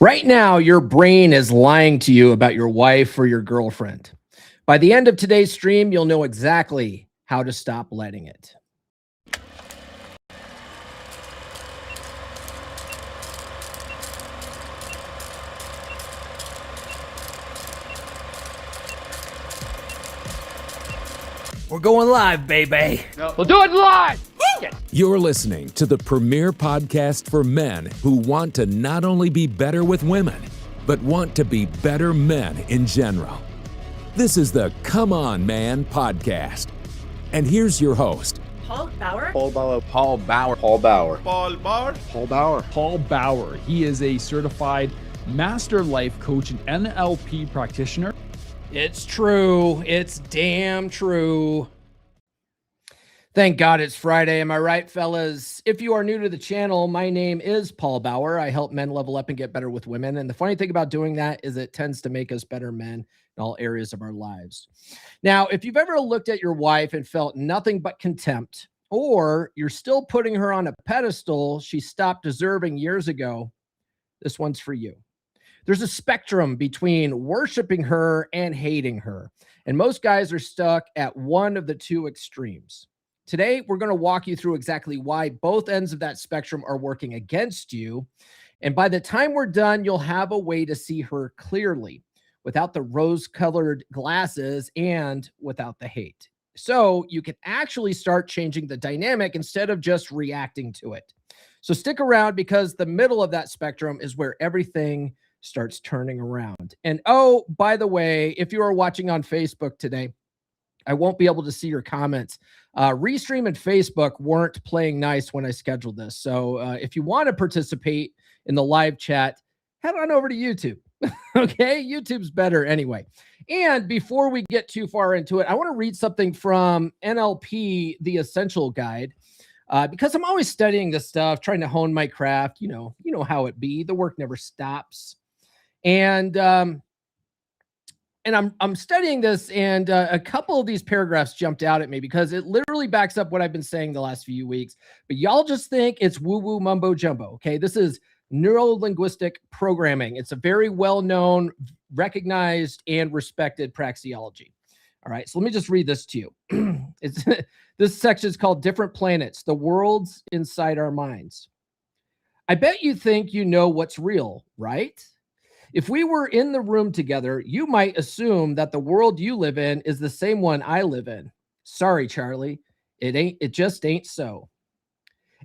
Right now, your brain is lying to you about your wife or your girlfriend. By the end of today's stream, you'll know exactly how to stop letting it. We're going live, baby. We'll do it live. You're listening to the premier podcast for men who want to not only be better with women, but want to be better men in general. This is the Come On Man podcast. And here's your host, Paul Bauer. Paul Bauer. Paul Bauer. Paul Bauer. Paul Bauer. Paul Bauer. Paul Bauer. He is a certified master life coach and NLP practitioner. It's true. It's damn true. Thank God it's Friday. Am I right, fellas? If you are new to the channel, my name is Paul Bauer. I help men level up and get better with women. And the funny thing about doing that is it tends to make us better men in all areas of our lives. Now, if you've ever looked at your wife and felt nothing but contempt, or you're still putting her on a pedestal she stopped deserving years ago, this one's for you. There's a spectrum between worshiping her and hating her. And most guys are stuck at one of the two extremes. Today, we're going to walk you through exactly why both ends of that spectrum are working against you. And by the time we're done, you'll have a way to see her clearly without the rose-colored glasses and without the hate. So you can actually start changing the dynamic instead of just reacting to it. So stick around because the middle of that spectrum is where everything starts turning around. And oh, by the way, if you are watching on Facebook today, I won't be able to see your comments. Restream and Facebook weren't playing nice when I scheduled this. So if you want to participate in the live chat, head on over to YouTube. Okay, YouTube's better anyway. And before we get too far into it, I want to read something from NLP, The Essential Guide, because I'm always studying this stuff, trying to hone my craft. You know how it be. The work never stops. And I'm studying this, and a couple of these paragraphs jumped out at me because it literally backs up what I've been saying the last few weeks. But y'all just think it's woo-woo mumbo jumbo. Okay, this is neuro-linguistic programming. It's a very well-known, recognized, and respected praxeology. All right, so let me just read this to you. This section is called Different Planets, the Worlds Inside Our Minds. I bet you think you know what's real, right? If we were in the room together, you might assume that the world you live in is the same one I live in. Sorry, Charlie. It just ain't so.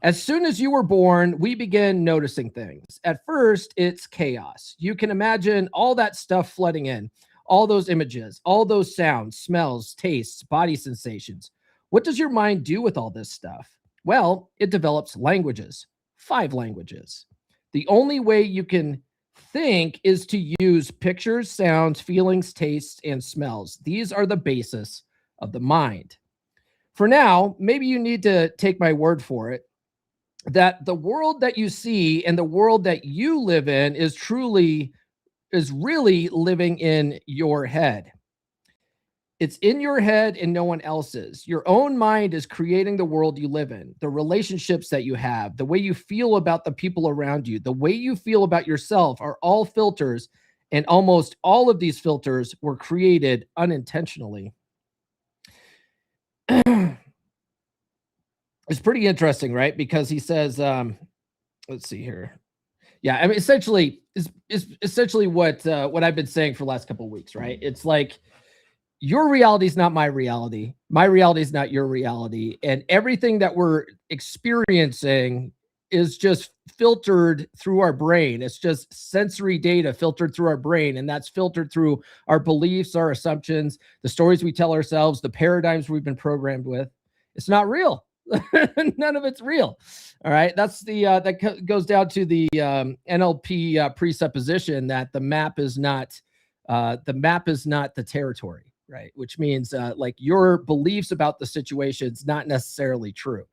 As soon as you were born, we begin noticing things. At first, it's chaos. You can imagine all that stuff flooding in, all those images, all those sounds, smells, tastes, body sensations. What does your mind do with all this stuff? Well, it develops languages, 5 languages. The only way you can think is to use pictures, sounds, feelings, tastes, and smells. These are the basis of the mind. For now, maybe you need to take my word for it, that the world that you see and the world that you live in is really living in your head. It's in your head and no one else's. Your own mind is creating the world you live in, the relationships that you have, the way you feel about the people around you, the way you feel about yourself are all filters, and almost all of these filters were created unintentionally. It's pretty interesting, right? Because he says, let's see here. Yeah, I mean, essentially, is essentially what I've been saying for the last couple of weeks, right? It's like, your reality is not my reality. My reality is not your reality. And everything that we're experiencing is just filtered through our brain. It's just sensory data filtered through our brain. And that's filtered through our beliefs, our assumptions, the stories we tell ourselves, the paradigms we've been programmed with. It's not real. None of it's real. All right. That's that goes down to the NLP presupposition that the map is not the territory. Right. Which means like your beliefs about the situation is not necessarily true.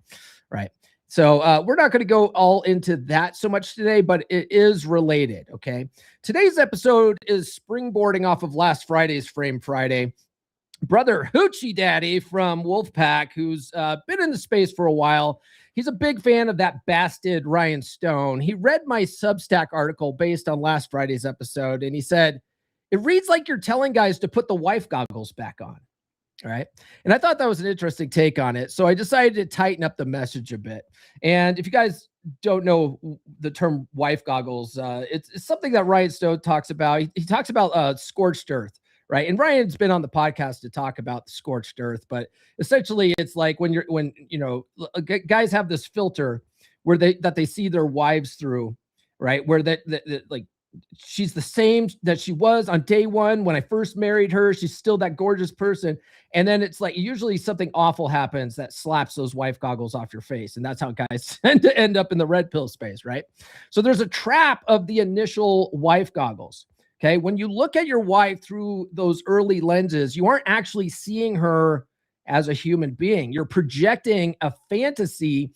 Right. So we're not going to go all into that so much today, but it is related. Okay. Today's episode is springboarding off of last Friday's Frame Friday. Brother Hoochie Daddy from Wolfpack, who's been in the space for a while, he's a big fan of that bastard Ryan Stone. He read my Substack article based on last Friday's episode, and he said, it reads like you're telling guys to put the wife goggles back on. All right. And I thought that was an interesting take on it. So I decided to tighten up the message a bit. And if you guys don't know the term wife goggles, it's something that Ryan Stone talks about. He talks about scorched earth, right? And Ryan's been on the podcast to talk about the scorched earth, but essentially it's like when guys have this filter where they see their wives through, right? Where that like she's the same that she was on day one when I first married her. She's still that gorgeous person. And then it's like usually something awful happens that slaps those wife goggles off your face. And that's how guys tend to end up in the red pill space, right? So there's a trap of the initial wife goggles. Okay. When you look at your wife through those early lenses, you aren't actually seeing her as a human being. You're projecting a fantasy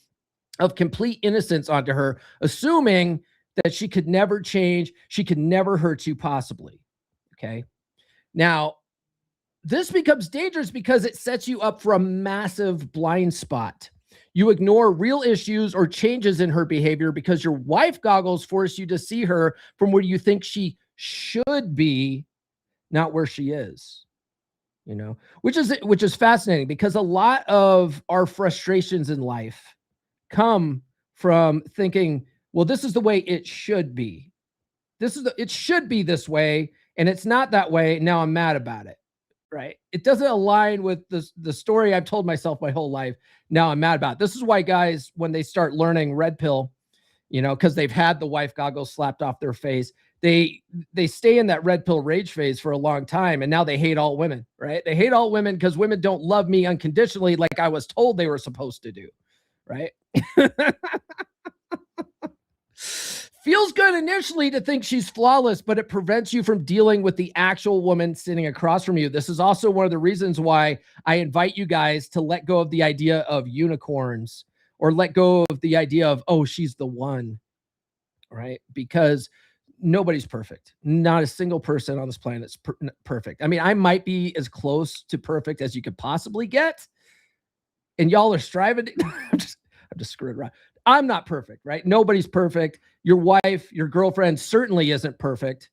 of complete innocence onto her, assuming that she could never change. She could never hurt you possibly. Okay. Now, this becomes dangerous because it sets you up for a massive blind spot. You ignore real issues or changes in her behavior because your wife goggles force you to see her from where you think she should be, not where she is. You know, which is fascinating because a lot of our frustrations in life come from thinking, well, this is the way it should be. It should be this way, and it's not that way. Now I'm mad about it, right? It doesn't align with the story I've told myself my whole life. Now I'm mad about it. This is why guys, when they start learning red pill, you know, because they've had the wife goggles slapped off their face, they stay in that red pill rage phase for a long time, and now they hate all women, right? They hate all women because women don't love me unconditionally like I was told they were supposed to do, right? Feels good initially to think she's flawless, but it prevents you from dealing with the actual woman sitting across from you. This is also one of the reasons why I invite you guys to let go of the idea of unicorns or let go of the idea of, oh, she's the one, right? Because nobody's perfect. Not a single person on this planet is perfect. I mean, I might be as close to perfect as you could possibly get, and y'all are striving to, I'm just screwing around. I'm not perfect, right? Nobody's perfect. Your wife, your girlfriend certainly isn't perfect,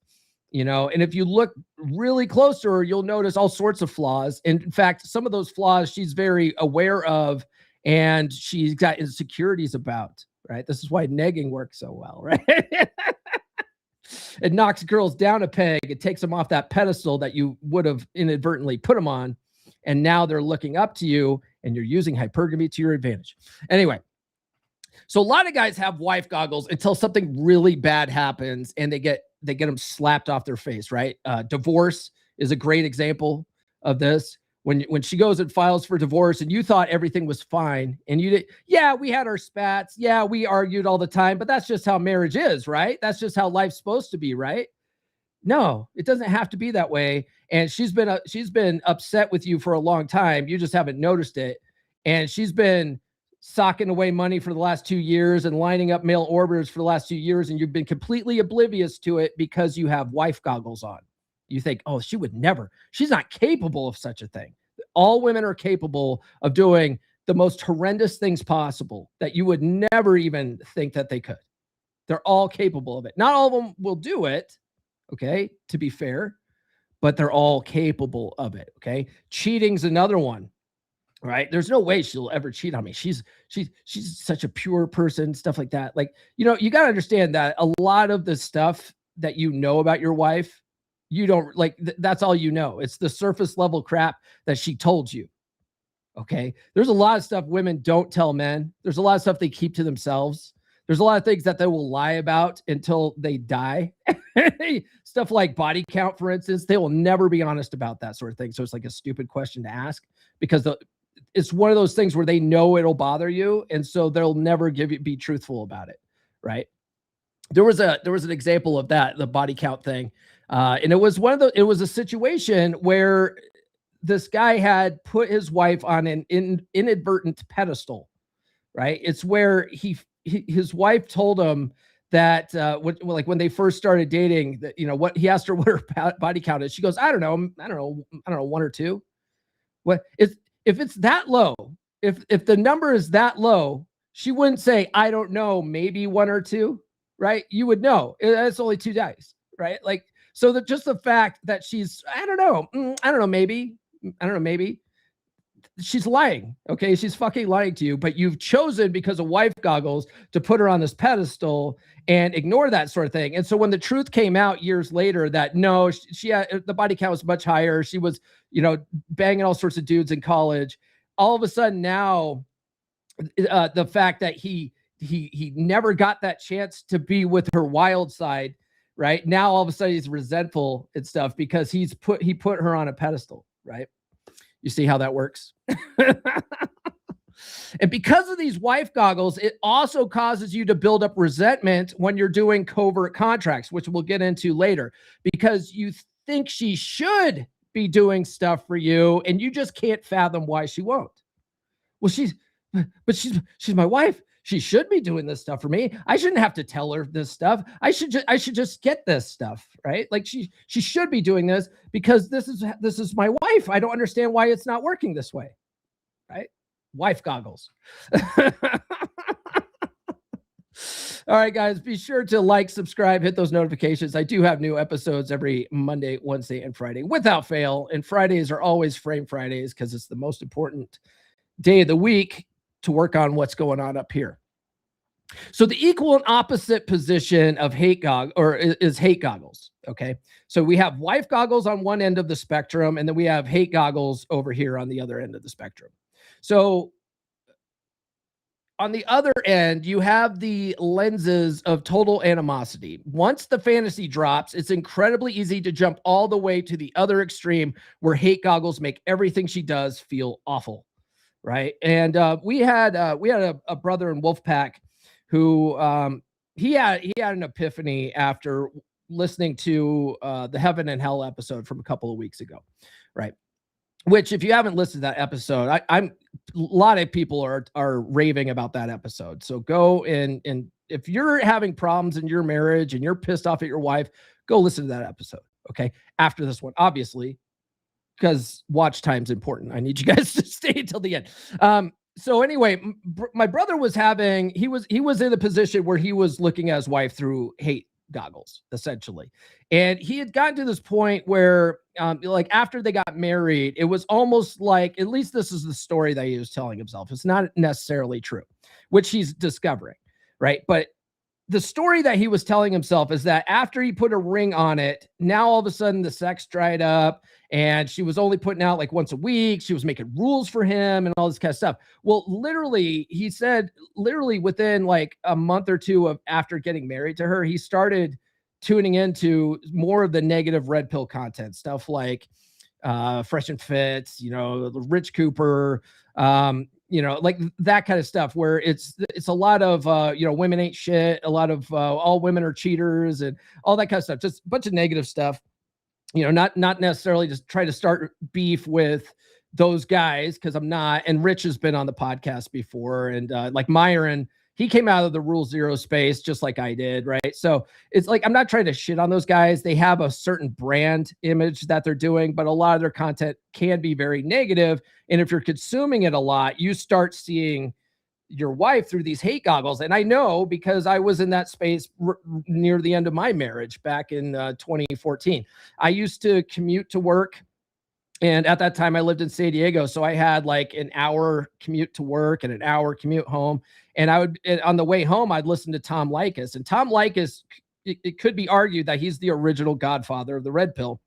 you know? And if you look really close to her, you'll notice all sorts of flaws. And in fact, some of those flaws she's very aware of, and she's got insecurities about, right? This is why negging works so well, right? It knocks girls down a peg. It takes them off that pedestal that you would have inadvertently put them on. And now they're looking up to you, and you're using hypergamy to your advantage. Anyway, so a lot of guys have wife goggles until something really bad happens and they get them slapped off their face, right? Divorce is a great example of this. When she goes and files for divorce and you thought everything was fine and you did, yeah, we had our spats. Yeah, we argued all the time, but that's just how marriage is, right? That's just how life's supposed to be, right? No, it doesn't have to be that way. And she's been upset with you for a long time. You just haven't noticed it. And she's been socking away money for the last 2 years and lining up mail orders for the last 2 years. And you've been completely oblivious to it because you have wife goggles on. You think, oh, she would never, she's not capable of such a thing. All women are capable of doing the most horrendous things possible that you would never even think that they could. They're all capable of it. Not all of them will do it. Okay. To be fair, but they're all capable of it. Okay. Cheating's another one. Right. There's no way she'll ever cheat on me. She's such a pure person, stuff like that. Like, you know, you got to understand that a lot of the stuff that you know about your wife, you don't like, that's all you know. It's the surface level crap that she told you. Okay. There's a lot of stuff women don't tell men. There's a lot of stuff they keep to themselves. There's a lot of things that they will lie about until they die. Stuff like body count, for instance, they will never be honest about that sort of thing. So it's like a stupid question to ask because it's one of those things where they know it'll bother you. And so they'll never be truthful about it. Right. There was an example of that, the body count thing. And it was a situation where this guy had put his wife on an inadvertent pedestal, right? It's where his wife told him that when they first started dating, that, you know, what he asked her what her body count is. She goes, I don't know, 1 or 2. If it's that low, if the number is that low, she wouldn't say, I don't know, maybe one or two, right? You would know. It's only 2 days, right? Like, so that just the fact that she's, I don't know, maybe, she's lying. Okay. She's fucking lying to you, but you've chosen because of wife goggles to put her on this pedestal and ignore that sort of thing. And so when the truth came out years later that no, she had, the body count was much higher. She was, banging all sorts of dudes in college. All of a sudden now, the fact that he never got that chance to be with her wild side, right? Now all of a sudden he's resentful and stuff because he put her on a pedestal, right? You see how that works? And because of these wife goggles, it also causes you to build up resentment when you're doing covert contracts, which we'll get into later, because you think she should be doing stuff for you and you just can't fathom why she won't. Well, she's my wife. She should be doing this stuff for me. I shouldn't have to tell her this stuff. I should just get this stuff, right? Like she should be doing this because this is my wife. I don't understand why it's not working this way, right? Wife goggles. All right, guys, be sure to like, subscribe, hit those notifications. I do have new episodes every Monday, Wednesday, and Friday without fail. And Fridays are always Frame Fridays because it's the most important day of the week to work on what's going on up here. So the equal and opposite position of hate is hate goggles. Okay. So we have wife goggles on one end of the spectrum, and then we have hate goggles over here on the other end of the spectrum. So on the other end, you have the lenses of total animosity. Once the fantasy drops, it's incredibly easy to jump all the way to the other extreme where hate goggles make everything she does feel awful. Right. And we had a brother in Wolfpack who he had an epiphany after listening to the Heaven and Hell episode from a couple of weeks ago. Right. Which, if you haven't listened to that episode, a lot of people are raving about that episode. So go and if you're having problems in your marriage and you're pissed off at your wife, go listen to that episode. Okay. After this one, obviously, because watch time's important. I need you guys to stay until the end. So anyway, my brother was he was in a position where he was looking at his wife through hate goggles, essentially. And he had gotten to this point where, like after they got married, it was almost like, at least this is the story that he was telling himself. It's not necessarily true, which he's discovering, right? But the story that he was telling himself is that after he put a ring on it, now all of a sudden the sex dried up and she was only putting out like once a week. She was making rules for him and all this kind of stuff. Well, literally, he said, within like a month or two of after getting married to her, he started tuning into more of the negative red pill content, stuff like Fresh and Fits, Rich Cooper, like that kind of stuff where it's a lot of, women ain't shit. A lot of all women are cheaters and all that kind of stuff. Just a bunch of negative stuff, not necessarily just try to start beef with those guys, because I'm not. And Rich has been on the podcast before. And like Myron, he came out of the Rule Zero space just like I did, right? So it's like, I'm not trying to shit on those guys. They have a certain brand image that they're doing, but a lot of their content can be very negative. And if you're consuming it a lot, you start seeing your wife through these hate goggles. And I know because I was in that space near the end of my marriage back in 2014. I used to commute to work. And at that time I lived in San Diego. So I had like an hour commute to work and an hour commute home. And on the way home, I'd listen to Tom Likas. And Tom Likas, it could be argued that he's the original godfather of the red pill.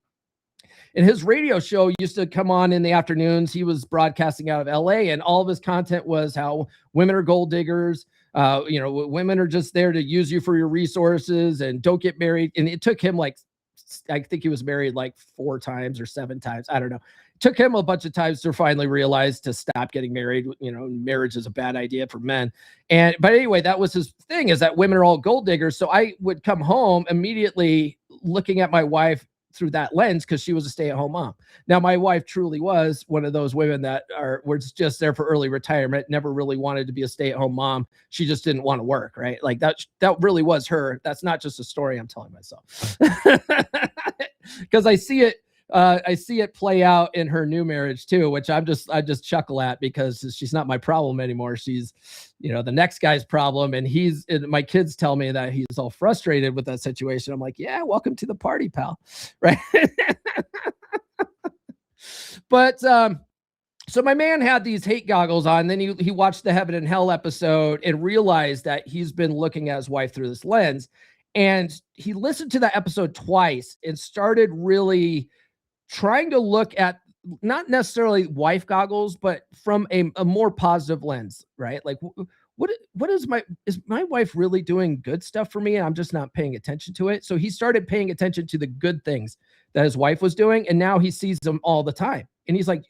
And his radio show used to come on in the afternoons. He was broadcasting out of LA, and all of his content was how women are gold diggers. Women are just there to use you for your resources and don't get married. And it took him I think he was married like 4 times or 7 times. I don't know. It took him a bunch of times to finally realize to stop getting married. Marriage is a bad idea for men. But anyway, that was his thing, is that women are all gold diggers. So I would come home immediately looking at my wife through that lens because she was a stay-at-home mom. Now, my wife truly was one of those women that were just there for early retirement, never really wanted to be a stay-at-home mom. She just didn't want to work, right? Like that really was her. That's not just a story I'm telling myself. Because I see it I see it play out in her new marriage too, which I just chuckle at because she's not my problem anymore. She's, the next guy's problem. And my kids tell me that he's all frustrated with that situation. I'm like, yeah, welcome to the party, pal. Right. But, so my man had these hate goggles on. Then he watched the Heaven and Hell episode and realized that he's been looking at his wife through this lens. And he listened to that episode twice and started really trying to look at not necessarily wife goggles, but from a more positive lens, right? Like, is my wife really doing good stuff for me? And I'm just not paying attention to it. So he started paying attention to the good things that his wife was doing. And now he sees them all the time. And he's like,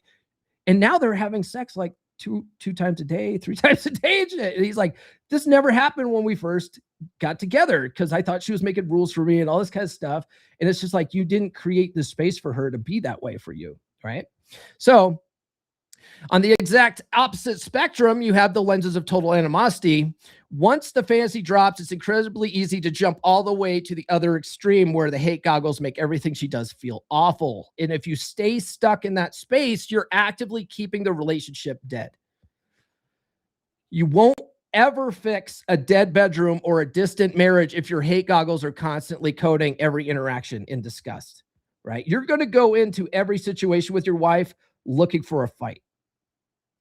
and now they're having sex like two times a day, 3 times a day. And he's like, this never happened when we first got together because I thought she was making rules for me and all this kind of stuff. And it's just like, you didn't create the space for her to be that way for you, right? So on the exact opposite spectrum, you have the lenses of total animosity. Once the fantasy drops, it's incredibly easy to jump all the way to the other extreme where the hate goggles make everything she does feel awful. And if you stay stuck in that space, you're actively keeping the relationship dead. You won't ever fix a dead bedroom or a distant marriage if your hate goggles are constantly coding every interaction in disgust, right? You're going to go into every situation with your wife looking for a fight.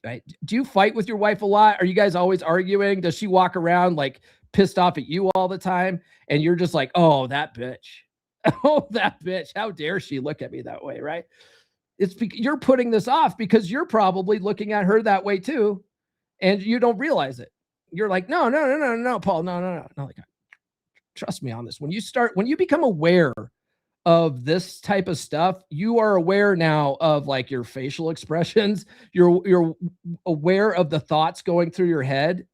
Right? Do you fight with your wife a lot? Are you guys always arguing? Does she walk around like pissed off at you all the time? And you're just like, oh, that bitch. Oh, that bitch. How dare she look at me that way? Right? You're putting this off because you're probably looking at her that way too. And you don't realize it. You're like, no, Paul, no. Like, trust me on this. When you become aware of this type of stuff, you are aware now of like your facial expressions. You're aware of the thoughts going through your head,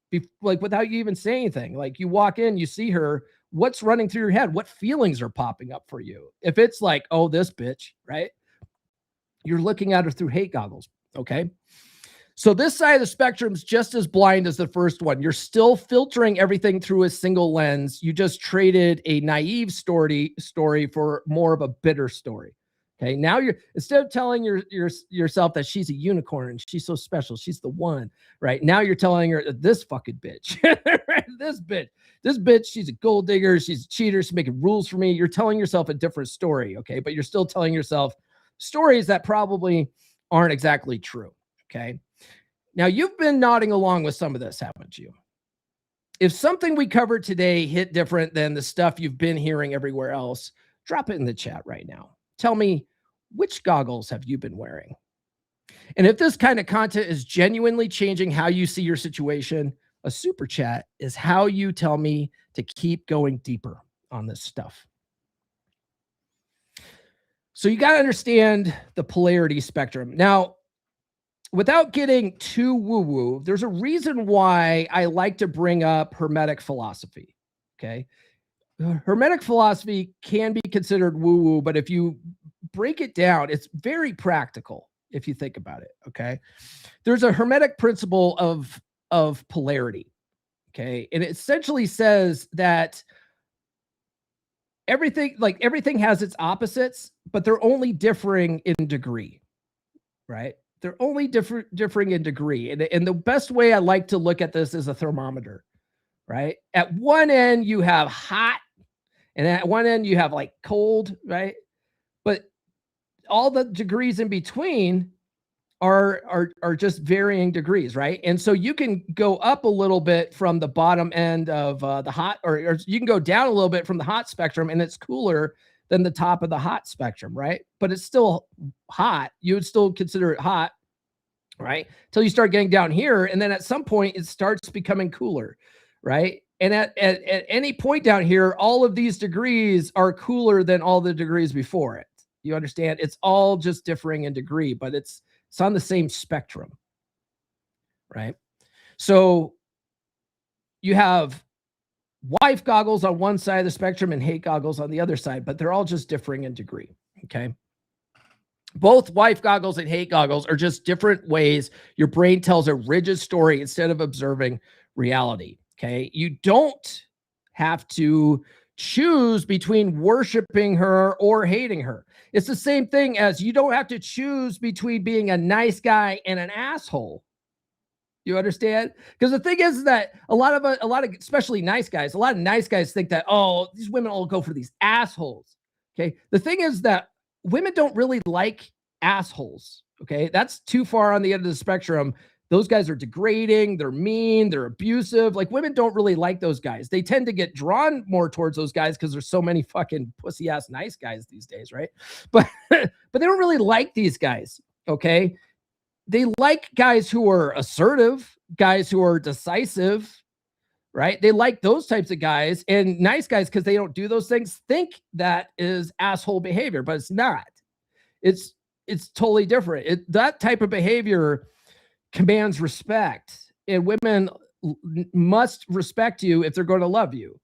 like without you even saying anything. Like you walk in, you see her, what's running through your head? What feelings are popping up for you? If it's like, oh, this bitch, right? You're looking at her through hate goggles. Okay. So this side of the spectrum is just as blind as the first one. You're still filtering everything through a single lens. You just traded a naive story for more of a bitter story. Okay. Now instead of telling yourself that she's a unicorn and she's so special, she's the one, right? Now you're telling her this fucking bitch, this bitch, she's a gold digger. She's a cheater. She's making rules for me. You're telling yourself a different story. Okay. But you're still telling yourself stories that probably aren't exactly true. Okay. Now, you've been nodding along with some of this, haven't you? If something we covered today hit different than the stuff you've been hearing everywhere else, drop it in the chat right now. Tell me, which goggles have you been wearing? And if this kind of content is genuinely changing how you see your situation, a super chat is how you tell me to keep going deeper on this stuff. So you got to understand the polarity spectrum. Now, without getting too woo-woo, there's a reason why I like to bring up Hermetic philosophy, okay? Hermetic philosophy can be considered woo-woo, but if you break it down, it's very practical if you think about it, okay? There's a Hermetic principle of polarity, okay? And it essentially says that everything has its opposites, but they're only differing in degree, right? They're only differing in degree. And the best way I like to look at this is a thermometer, right? At one end, you have hot, and at one end, you have like cold, right? But all the degrees in between are just varying degrees, right? And so you can go up a little bit from the bottom end of the hot, or you can go down a little bit from the hot spectrum, and it's cooler than the top of the hot spectrum, right? But it's still hot. You would still consider it hot, right? Until you start getting down here. And then at some point it starts becoming cooler, right? And at any point down here, all of these degrees are cooler than all the degrees before it. You understand? It's all just differing in degree, but it's on the same spectrum, right? So you have wife goggles on one side of the spectrum and hate goggles on the other side, but they're all just differing in degree, okay? Both wife goggles and hate goggles are just different ways your brain tells a rigid story instead of observing reality, okay? You don't have to choose between worshiping her or hating her. It's the same thing as you don't have to choose between being a nice guy and an asshole. You understand? Because the thing is that a lot of especially nice guys, a lot of nice guys think that, oh, these women all go for these assholes. Okay. The thing is that women don't really like assholes. Okay. That's too far on the end of the spectrum. Those guys are degrading, they're mean, they're abusive. Like, women don't really like those guys. They tend to get drawn more towards those guys because there's so many fucking pussy ass nice guys these days, right? But they don't really like these guys, okay? They like guys who are assertive, guys who are decisive, right? They like those types of guys, and nice guys, because they don't do those things, think that is asshole behavior, but it's not. It's totally different. That type of behavior commands respect, and women must respect you if they're going to love you.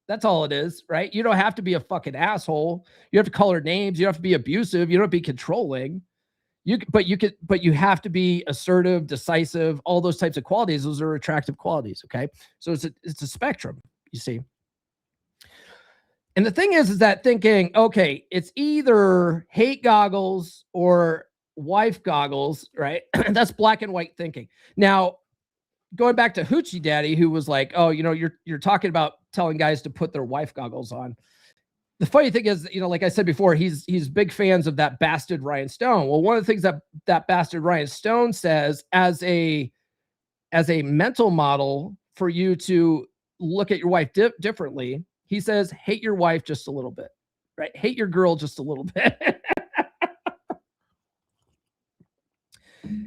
That's all it is, right? You don't have to be a fucking asshole. You have to call her names. You don't have to be abusive. You don't have to be controlling. But you have to be assertive, decisive, all those types of qualities. Those are attractive qualities. Okay. So it's a spectrum, you see. And the thing is that thinking, okay, it's either hate goggles or wife goggles, right? That's black and white thinking. Now, going back to Hoochie Daddy, who was like, oh, you're talking about telling guys to put their wife goggles on. The funny thing is, like I said before, he's big fans of that bastard Ryan Stone. Well, one of the things that bastard Ryan Stone says as a mental model for you to look at your wife differently, he says, hate your wife just a little bit, right? Hate your girl just a little bit.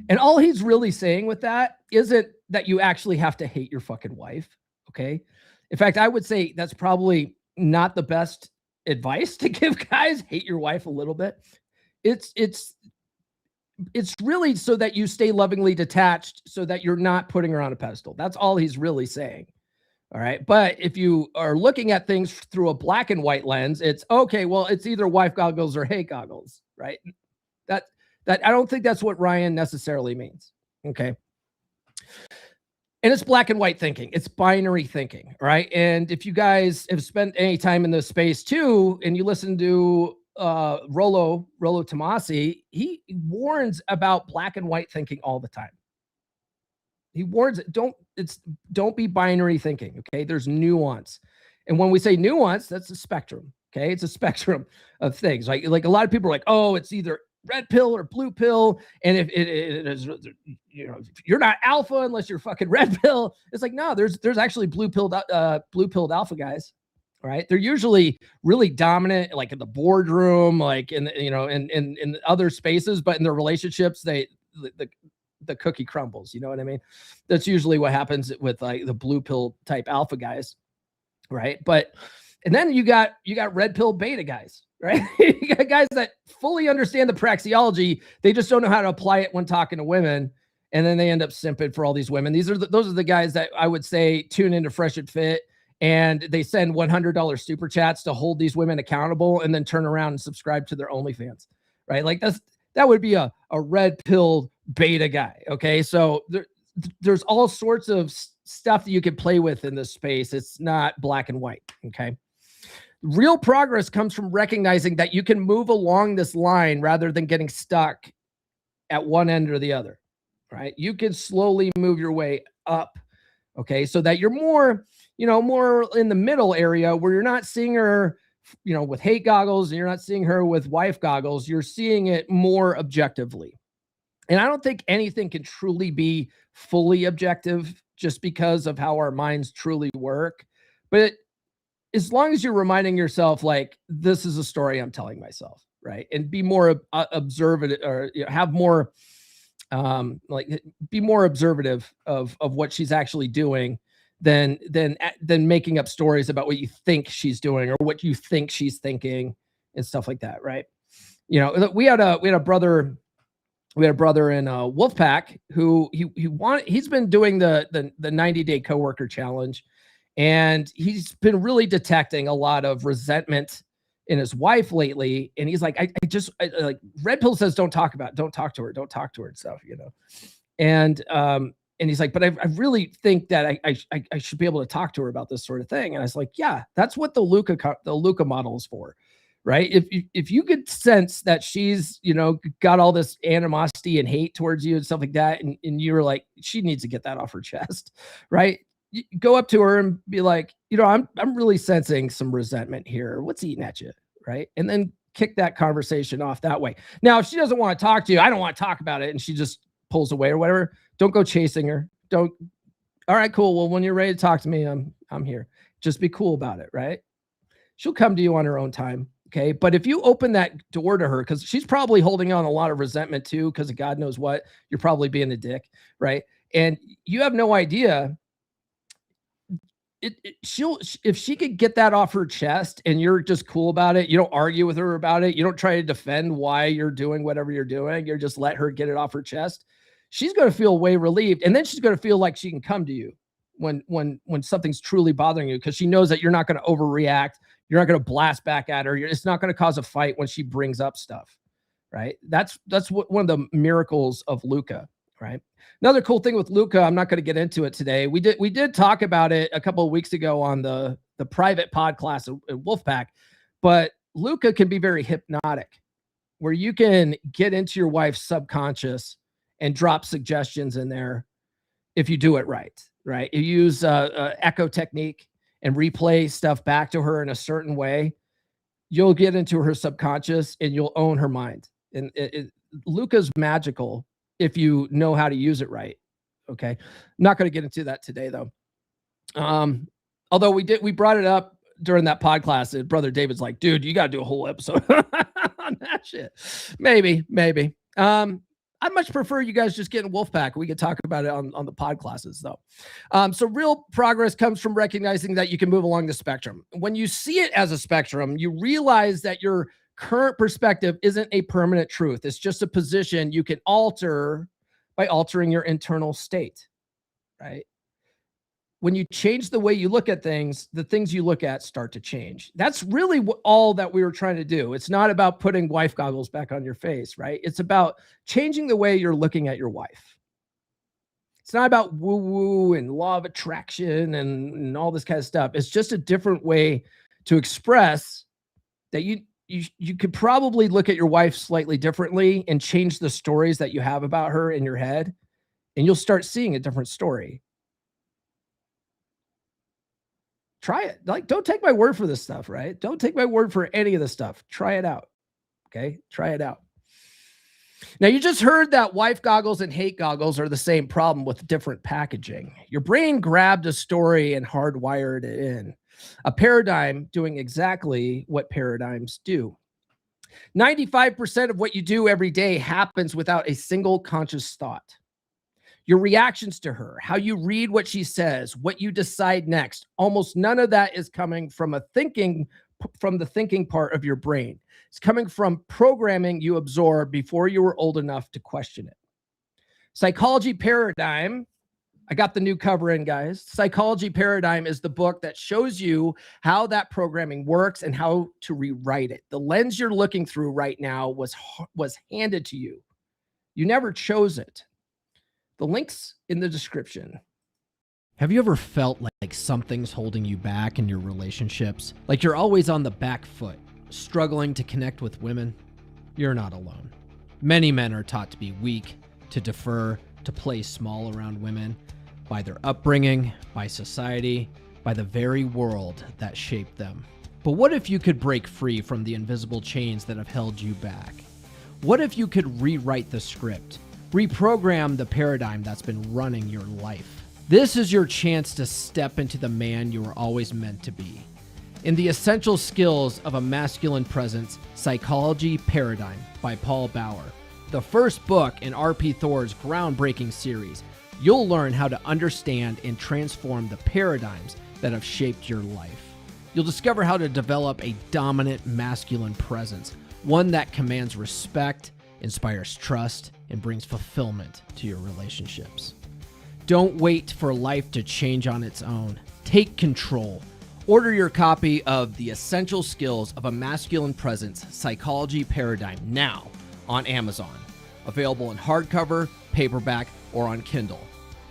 And all he's really saying with that isn't that you actually have to hate your fucking wife, okay? In fact, I would say that's probably not the best advice to give guys. Hate your wife a little bit. It's really so that you stay lovingly detached, so that you're not putting her on a pedestal. That's all he's really saying. All right. But if you are looking at things through a black and white lens, it's okay. Well, it's either wife goggles or hate goggles, right? That I don't think that's what Ryan necessarily means. Okay. And it's black and white thinking. It's binary thinking, right? And if you guys have spent any time in this space too, and you listen to Rollo Tomasi, he warns about black and white thinking all the time. He warns, don't be binary thinking, okay? There's nuance. And when we say nuance, that's a spectrum, okay? It's a spectrum of things. Like a lot of people are like, oh, it's either red pill or blue pill. And if it is, you're not alpha unless you're fucking red pill. It's like, no, there's actually blue pilled alpha guys, right? They're usually really dominant, like in the boardroom, like in other spaces, but in their relationships, the cookie crumbles. You know what I mean? That's usually what happens with like the blue pill type alpha guys, right? And then you got red pill beta guys, right? You got guys that fully understand the praxeology. They just don't know how to apply it when talking to women. And then they end up simping for all these women. Those are the guys that I would say tune into Fresh and Fit, and they send $100 super chats to hold these women accountable, and then turn around and subscribe to their OnlyFans, right? Like that would be a red pill beta guy. Okay. So there's all sorts of stuff that you can play with in this space. It's not black and white. Okay. Real progress comes from recognizing that you can move along this line rather than getting stuck at one end or the other, right? You can slowly move your way up, okay? So that you're more in the middle area where you're not seeing her, with hate goggles, and you're not seeing her with wife goggles. You're seeing it more objectively. And I don't think anything can truly be fully objective just because of how our minds truly work. But as long as you're reminding yourself, like, this is a story I'm telling myself, right? And be more observant, or have more, be more observative of what she's actually doing than making up stories about what you think she's doing or what you think she's thinking and stuff like that, right? We had a brother in Wolfpack who he's been doing the 90-day coworker challenge. And he's been really detecting a lot of resentment in his wife lately. And he's like, I like red pill says, don't talk to her and stuff, And he's like, but I really think that I should be able to talk to her about this sort of thing. And I was like, yeah, that's what the Luca model is for, right? If you could sense that she's, got all this animosity and hate towards you and stuff like that, and you were like, she needs to get that off her chest, right? You go up to her and be like, I'm really sensing some resentment here. What's eating at you, right? And then kick that conversation off that way. Now, if she doesn't want to talk to you, I don't want to talk about it, and she just pulls away or whatever, don't go chasing her. All right, cool. Well, when you're ready to talk to me, I'm here. Just be cool about it, right? She'll come to you on her own time. Okay. But if you open that door to her, because she's probably holding on a lot of resentment too, because of God knows what, you're probably being a dick, right? And you have no idea. If she could get that off her chest and you're just cool about it, you don't argue with her about it, you don't try to defend why you're doing whatever you're doing, you're just let her get it off her chest, she's going to feel way relieved. And then she's going to feel like she can come to you when something's truly bothering you, because she knows that you're not going to overreact. You're not going to blast back at her. It's not going to cause a fight when she brings up stuff, right? That's one of the miracles of Luca, right? Another cool thing with Luca, I'm not going to get into it today. We did talk about it a couple of weeks ago on the private pod class at Wolfpack, but Luca can be very hypnotic, where you can get into your wife's subconscious and drop suggestions in there if you do it right? You use echo technique and replay stuff back to her in a certain way, you'll get into her subconscious and you'll own her mind. And Luca's magical if you know how to use it right. Okay. I'm not going to get into that today though. Although we brought it up during that pod class, and Brother David's like, dude, you got to do a whole episode on that shit. Maybe. I'd much prefer you guys just get in Wolfpack. We could talk about it on the pod classes though. So real progress comes from recognizing that you can move along the spectrum. When you see it as a spectrum, you realize that your current perspective isn't a permanent truth. It's just a position you can alter by altering your internal state, right? When you change the way you look at things, the things you look at start to change. That's really all that we were trying to do. It's not about putting wife goggles back on your face, right? It's about changing the way you're looking at your wife. It's not about woo-woo and law of attraction and all this kind of stuff. It's just a different way to express that you could probably look at your wife slightly differently and change the stories that you have about her in your head, and you'll start seeing a different story. Try it. Like, don't take my word for this stuff, right? Don't take my word for any of this stuff. Try it out. Okay. Try it out. Now, you just heard that wife goggles and hate goggles are the same problem with different packaging. Your brain grabbed a story and hardwired it in. A paradigm doing exactly what paradigms do. 95% of what you do every day happens without a single conscious thought. Your reactions to her, how you read what she says, what you decide next, almost none of that is coming from the thinking part of your brain. It's coming from programming you absorbed before you were old enough to question it. Psychology Paradigm, I got the new cover in, guys. Psychology Paradigm is the book that shows you how that programming works and how to rewrite it. The lens you're looking through right now was handed to you. You never chose it. The link's in the description. Have you ever felt like something's holding you back in your relationships? Like you're always on the back foot, struggling to connect with women? You're not alone. Many men are taught to be weak, to defer, to play small around women by their upbringing, by society, by the very world that shaped them. But what if you could break free from the invisible chains that have held you back? What if you could rewrite the script? Reprogram the paradigm that's been running your life. This is your chance to step into the man you were always meant to be. In The Essential Skills of a Masculine Presence, Psychology Paradigm by Paul Bauer, the first book in R.P. Thor's groundbreaking series, you'll learn how to understand and transform the paradigms that have shaped your life. You'll discover how to develop a dominant masculine presence, one that commands respect, inspires trust, and brings fulfillment to your relationships. Don't wait for life to change on its own. Take control. Order your copy of The Essential Skills of a Masculine Presence, Psychology Paradigm now on Amazon. Available in hardcover, paperback, or on Kindle.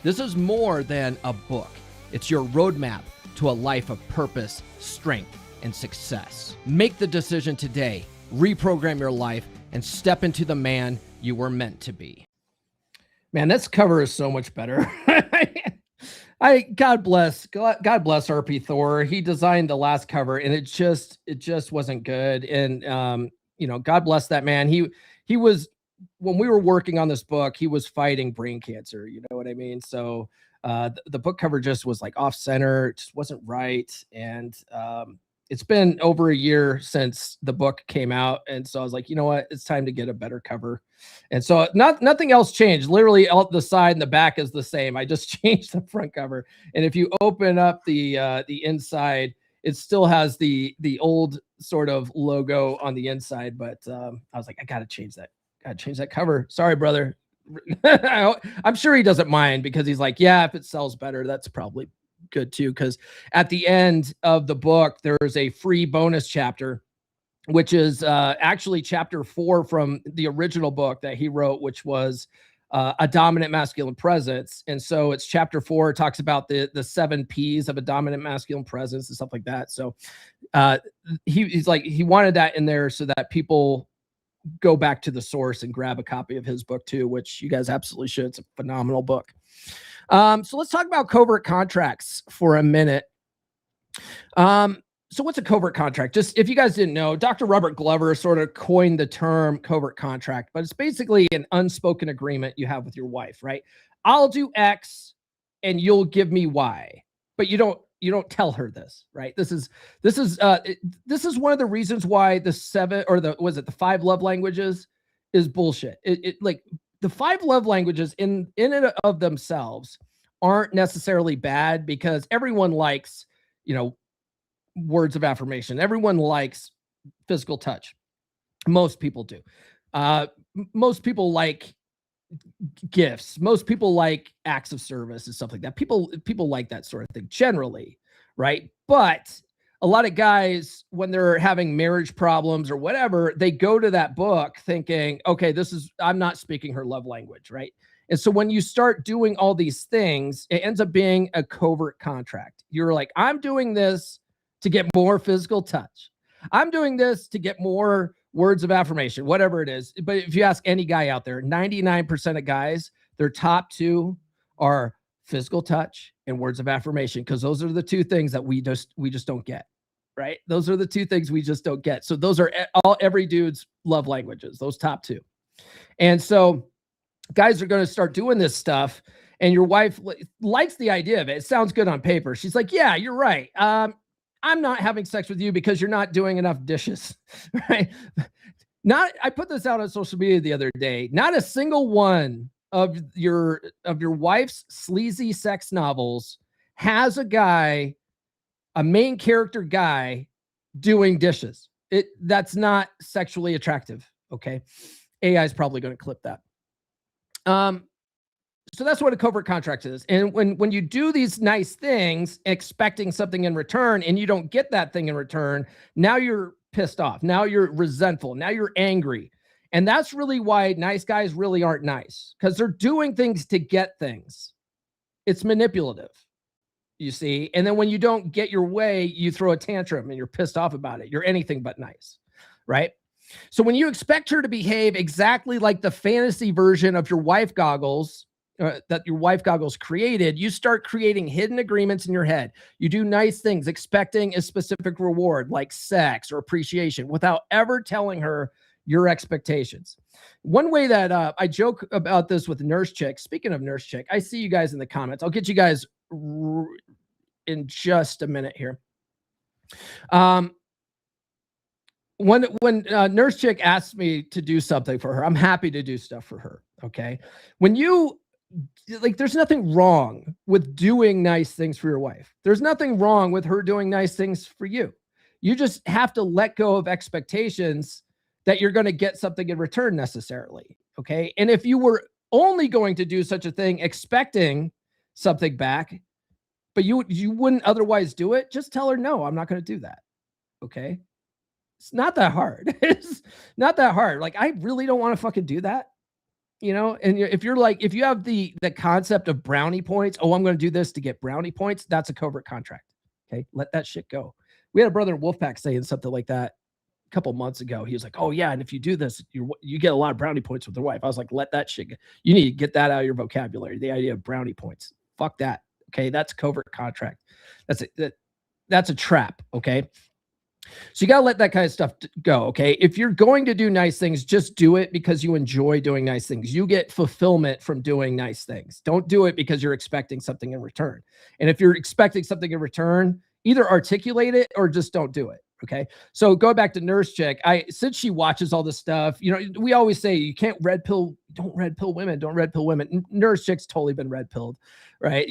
This is more than a book. It's your roadmap to a life of purpose, strength, and success. Make the decision today. Reprogram your life and step into the man you were meant to be. Man, this cover is so much better. God bless RP Thor. He designed the last cover and it just wasn't good. And God bless that man. He was, when we were working on this book, he was fighting brain cancer. You know what I mean? So the book cover just was like off center. It just wasn't right. And it's been over a year since the book came out. And so I was like, you know what? It's time to get a better cover. And so nothing else changed. Literally out the side and the back is the same. I just changed the front cover. And if you open up the inside, it still has the old sort of logo on the inside. But I was like, I got to change that. Got to change that cover. Sorry, brother. I'm sure he doesn't mind because he's like, yeah, if it sells better, that's probably good too. Because at the end of the book, there's a free bonus chapter, which is actually chapter 4 from the original book that he wrote, which was a dominant masculine presence. And so it's chapter 4. It talks about the 7 P's of a dominant masculine presence and stuff like that. So he's like, he wanted that in there so that people go back to the source and grab a copy of his book too, which you guys absolutely should. It's a phenomenal book. So let's talk about covert contracts for a minute. So what's a covert contract? Just if you guys didn't know, Dr. Robert Glover sort of coined the term covert contract, but it's basically an unspoken agreement you have with your wife, right? I'll do X and you'll give me Y, but you don't tell her this, right? This is one of the reasons why the 5 love languages is bullshit. Like the 5 love languages in and of themselves aren't necessarily bad because everyone likes, words of affirmation. Everyone likes physical touch. Most people do. Most people like gifts. Most people like acts of service and stuff like that. People like that sort of thing generally, right? But a lot of guys, when they're having marriage problems or whatever, they go to that book thinking, okay, I'm not speaking her love language, right? And so when you start doing all these things, it ends up being a covert contract. You're like, I'm doing this to get more physical touch. I'm doing this to get more words of affirmation, whatever it is. But if you ask any guy out there, 99% of guys, their top 2 are physical touch and words of affirmation, because those are the 2 things that we just don't get, right? Those are the 2 things we just don't get. So those are every dude's love languages, those top 2. And so guys are going to start doing this stuff, and your wife likes the idea of it. It sounds good on paper. She's like, yeah, you're right. I'm not having sex with you because you're not doing enough dishes, right? I put this out on social media the other day. Not a single one of your wife's sleazy sex novels has a main character guy doing dishes. That's not sexually attractive. Okay. AI is probably going to clip that. So that's what a covert contract is. And when you do these nice things, expecting something in return, and you don't get that thing in return, now you're pissed off. Now you're resentful. Now you're angry. And that's really why nice guys really aren't nice, because they're doing things to get things. It's manipulative, you see. And then when you don't get your way, you throw a tantrum and you're pissed off about it. You're anything but nice, right? So when you expect her to behave exactly like the fantasy version of your wife goggles, that your wife goggles created, you start creating hidden agreements in your head. You do nice things, expecting a specific reward like sex or appreciation without ever telling her your expectations. One way that I joke about this with Nurse Chick. Speaking of Nurse Chick, I see you guys in the comments. I'll get you guys in just a minute here. When Nurse Chick asks me to do something for her, I'm happy to do stuff for her. Okay. When you there's nothing wrong with doing nice things for your wife. There's nothing wrong with her doing nice things for you. You just have to let go of expectations that you're going to get something in return necessarily. Okay. And if you were only going to do such a thing expecting something back, but you wouldn't otherwise do it, just tell her, no, I'm not going to do that. Okay. It's not that hard. It's not that hard. Like, I really don't want to fucking do that. you know, and if you're like, if you have the concept of brownie points, oh, I'm going to do this to get brownie points, that's a covert contract. Okay. Let that shit go. We had a brother in Wolfpack saying something like that a couple months ago. He was like, oh yeah, and if you do this, you get a lot of brownie points with your wife. I was like, let that shit go. You need to get that out of your vocabulary. The idea of brownie points. Fuck that. Okay. That's covert contract. That's a trap. Okay. So you got to let that kind of stuff go. Okay. If you're going to do nice things, just do it because you enjoy doing nice things. You get fulfillment from doing nice things. Don't do it because you're expecting something in return. And if you're expecting something in return, either articulate it or just don't do it. Okay. So go back to Nurse Chick. Since she watches all this stuff, you know, we always say you can't don't red pill women. Don't red pill women. Nurse Chick's totally been red pilled, right?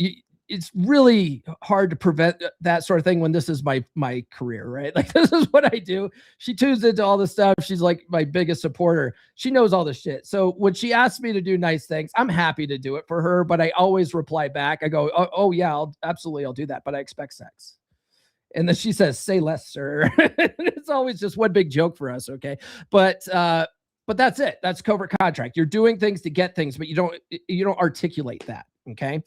It's really hard to prevent that sort of thing when this is my career, right? Like, this is what I do. She tunes into all this stuff. She's like my biggest supporter. She knows all this shit. So when she asks me to do nice things, I'm happy to do it for her, but I always reply back. I go, oh yeah, I'll do that, but I expect sex. And then she says, say less, sir. It's always just one big joke for us. Okay. But that's it. That's covert contract. You're doing things to get things, but you don't articulate that. Okay.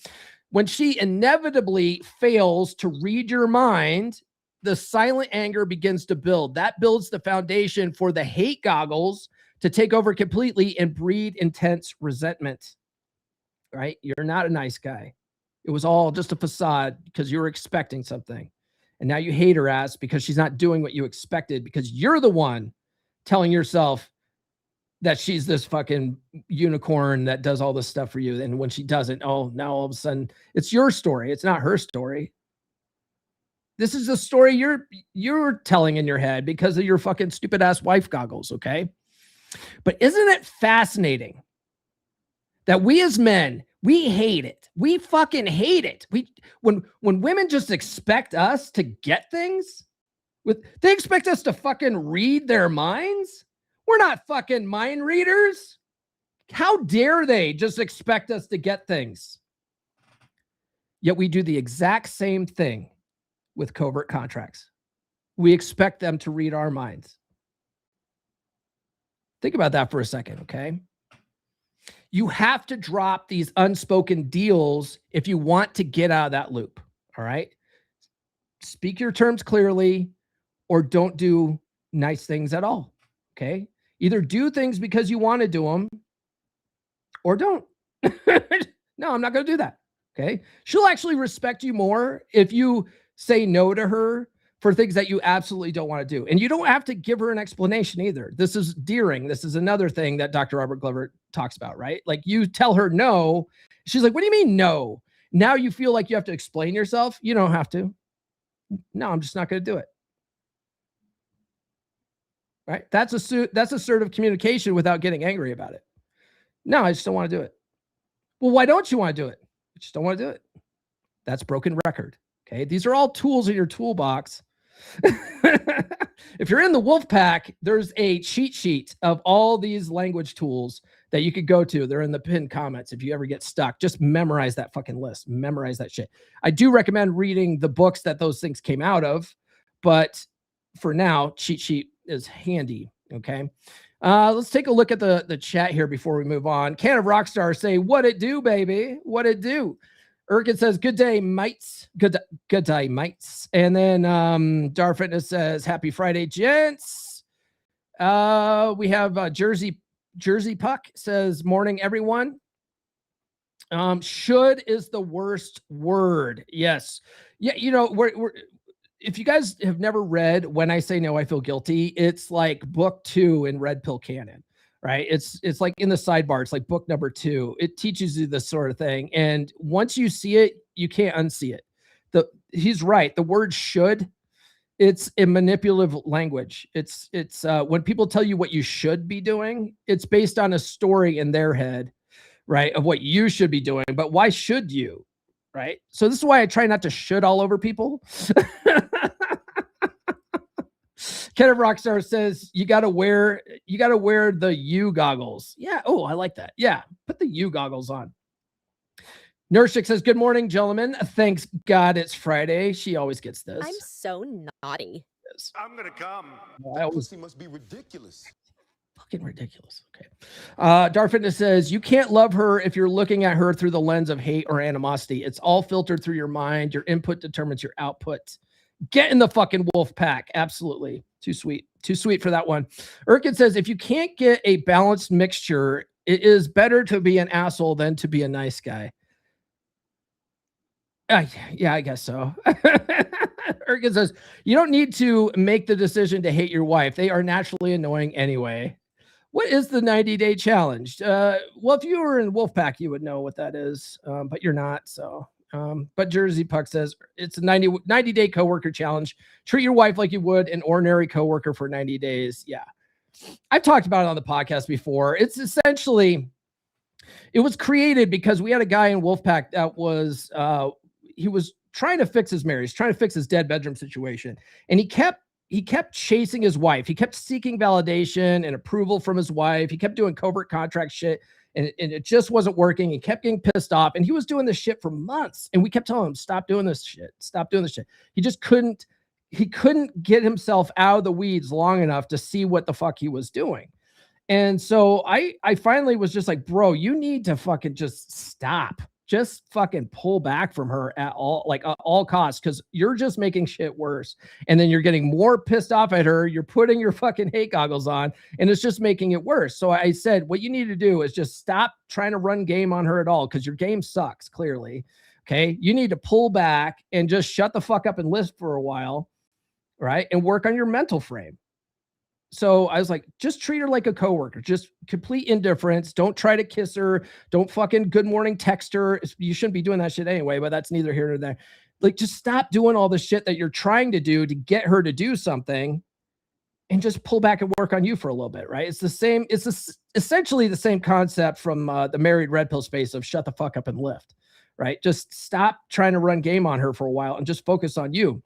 When she inevitably fails to read your mind, the silent anger begins to build. That builds the foundation for the hate goggles to take over completely and breed intense resentment, right? You're not a nice guy. It was all just a facade because you were expecting something. And now you hate her ass because she's not doing what you expected because you're the one telling yourself that she's this fucking unicorn that does all this stuff for you. And when she doesn't, oh, now all of a sudden it's your story. It's not her story. This is the story you're telling in your head because of your fucking stupid ass wife goggles. Okay. But isn't it fascinating that we as men, we hate it. We fucking hate it. When women just expect us to get things they expect us to fucking read their minds. We're not fucking mind readers. How dare they just expect us to get things? Yet we do the exact same thing with covert contracts. We expect them to read our minds. Think about that for a second, okay? You have to drop these unspoken deals if you want to get out of that loop, all right? Speak your terms clearly or don't do nice things at all, okay? Either do things because you want to do them or don't. No, I'm not going to do that. Okay. She'll actually respect you more if you say no to her for things that you absolutely don't want to do. And you don't have to give her an explanation either. This is deering. This is another thing that Dr. Robert Glover talks about, right? Like you tell her no. She's like, what do you mean no? Now you feel like you have to explain yourself. You don't have to. No, I'm just not going to do it. Right? That's assertive communication without getting angry about it. No, I just don't want to do it. Well, why don't you want to do it? I just don't want to do it. That's broken record. Okay. These are all tools in your toolbox. If you're in the wolf pack, there's a cheat sheet of all these language tools that you could go to. They're in the pinned comments. If you ever get stuck, just memorize that fucking list. Memorize that shit. I do recommend reading the books that those things came out of, but for now, cheat sheet is handy. Okay. Let's take a look at the chat here before we move on. Can of Rockstar say, what it do, baby? What it do? Erkin says, good day, mates. Good day, mates. And then Dar Fitness says, happy Friday, gents. We have Jersey Puck says, morning, everyone. Should is the worst word. Yes. Yeah, you know, we're if you guys have never read When I Say No, I Feel Guilty, it's like book 2 in Red Pill Canon, right? It's like in the sidebar. It's like book number 2. It teaches you this sort of thing. And once you see it, you can't unsee it. He's right. The word should, it's a manipulative language. It's when people tell you what you should be doing, it's based on a story in their head, right? Of what you should be doing. But why should you? Right. So this is why I try not to should all over people. Ken of Rockstar says you gotta wear the U goggles. Yeah. Oh, I like that. Yeah. Put the U goggles on. Nurshik says, good morning, gentlemen. Thanks God it's Friday. She always gets this. I'm so naughty. I'm gonna come. I always Pussy must be ridiculous. Fucking ridiculous. Okay. Darfitness says, you can't love her if you're looking at her through the lens of hate or animosity. It's all filtered through your mind. Your input determines your output. Get in the fucking wolf pack. Absolutely. Too sweet. Too sweet for that one. Erkin says, if you can't get a balanced mixture, it is better to be an asshole than to be a nice guy. Yeah, I guess so. Erkin says, you don't need to make the decision to hate your wife. They are naturally annoying anyway. What is the 90-day challenge? Well, if you were in Wolfpack, you would know what that is, but you're not. So, but Jersey Puck says it's a 90-day coworker challenge. Treat your wife like you would an ordinary coworker for 90 days. Yeah. I've talked about it on the podcast before. It's essentially, it was created because we had a guy in Wolfpack that was, he was trying to fix his marriage, trying to fix his dead bedroom situation. And he kept chasing his wife. He kept seeking validation and approval from his wife. He kept doing covert contract shit, and it just wasn't working. He kept getting pissed off, and he was doing this shit for months. And we kept telling him, stop doing this shit. Stop doing this shit. He just couldn't get himself out of the weeds long enough to see what the fuck he was doing. And so I finally was just like, bro, you need to fucking just stop. Just fucking pull back from her at all, like at all costs, because you're just making shit worse. And then you're getting more pissed off at her. You're putting your fucking hate goggles on, and it's just making it worse. So I said, what you need to do is just stop trying to run game on her at all, because your game sucks, clearly. Okay. You need to pull back and just shut the fuck up and list for a while, right? And work on your mental frame. So I was like, just treat her like a coworker, just complete indifference. Don't try to kiss her. Don't fucking good morning text her. You shouldn't be doing that shit anyway, but that's neither here nor there. Like, just stop doing all the shit that you're trying to do to get her to do something, and just pull back and work on you for a little bit, right? It's the same. It's essentially the same concept from the married red pill space of shut the fuck up and lift, right? Just stop trying to run game on her for a while and just focus on you.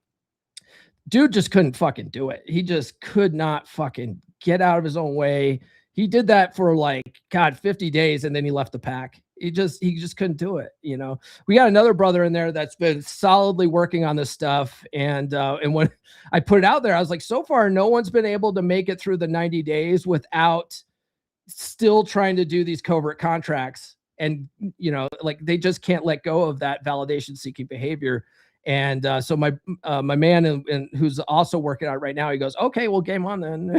Dude just couldn't fucking do it. He just could not fucking get out of his own way. He did that for like, God, 50 days. And then he left the pack. He just couldn't do it. You know, we got another brother in there that's been solidly working on this stuff. And when I put it out there, I was like, so far, no one's been able to make it through the 90 days without still trying to do these covert contracts. And, you know, like they just can't let go of that validation seeking behavior. And so my man and who's also working out right now, he goes, okay, well, game on then.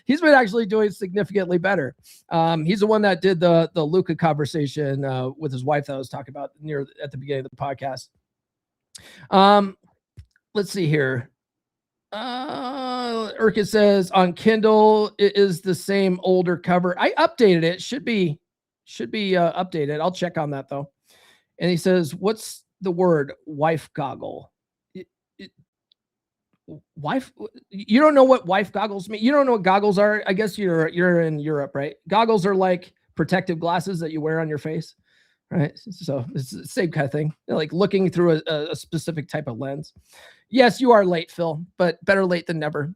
he's been actually doing significantly better. He's the one that did the Luca conversation with his wife that I was talking about at the beginning of the podcast. Let's see here. Urka says on Kindle, it is the same older cover. I updated it. Should be updated. I'll check on that though. And he says, what's the word wife goggle? Wife, you don't know what wife goggles mean? You don't know what goggles are? I guess you're in Europe, right? Goggles are like protective glasses that you wear on your face, right? So it's the same kind of thing, like looking through a specific type of lens. Yes, you are late, Phil, but better late than never.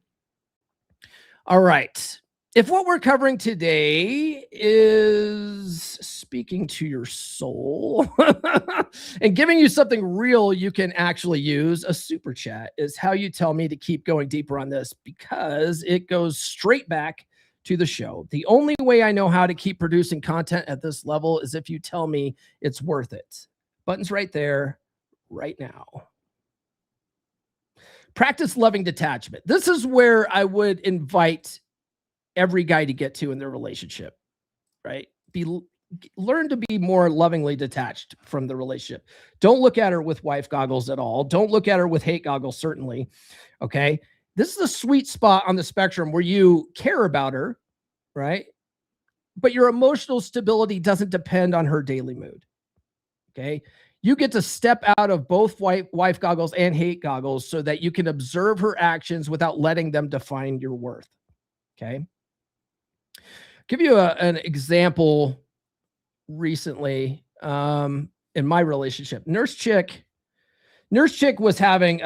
All right. If what we're covering today is speaking to your soul and giving you something real you can actually use, a super chat is how you tell me to keep going deeper on this, because it goes straight back to the show. The only way I know how to keep producing content at this level is if you tell me it's worth it. Button's right there, right now. Practice loving detachment. This is where I would invite every guy to get to in their relationship, right? Learn to be more lovingly detached from the relationship. Don't look at her with wife goggles at all. Don't look at her with hate goggles, certainly. Okay. This is a sweet spot on the spectrum where you care about her, right? But your emotional stability doesn't depend on her daily mood. Okay. You get to step out of both wife goggles and hate goggles so that you can observe her actions without letting them define your worth. Okay. Give you an example recently in my relationship. Nurse chick was having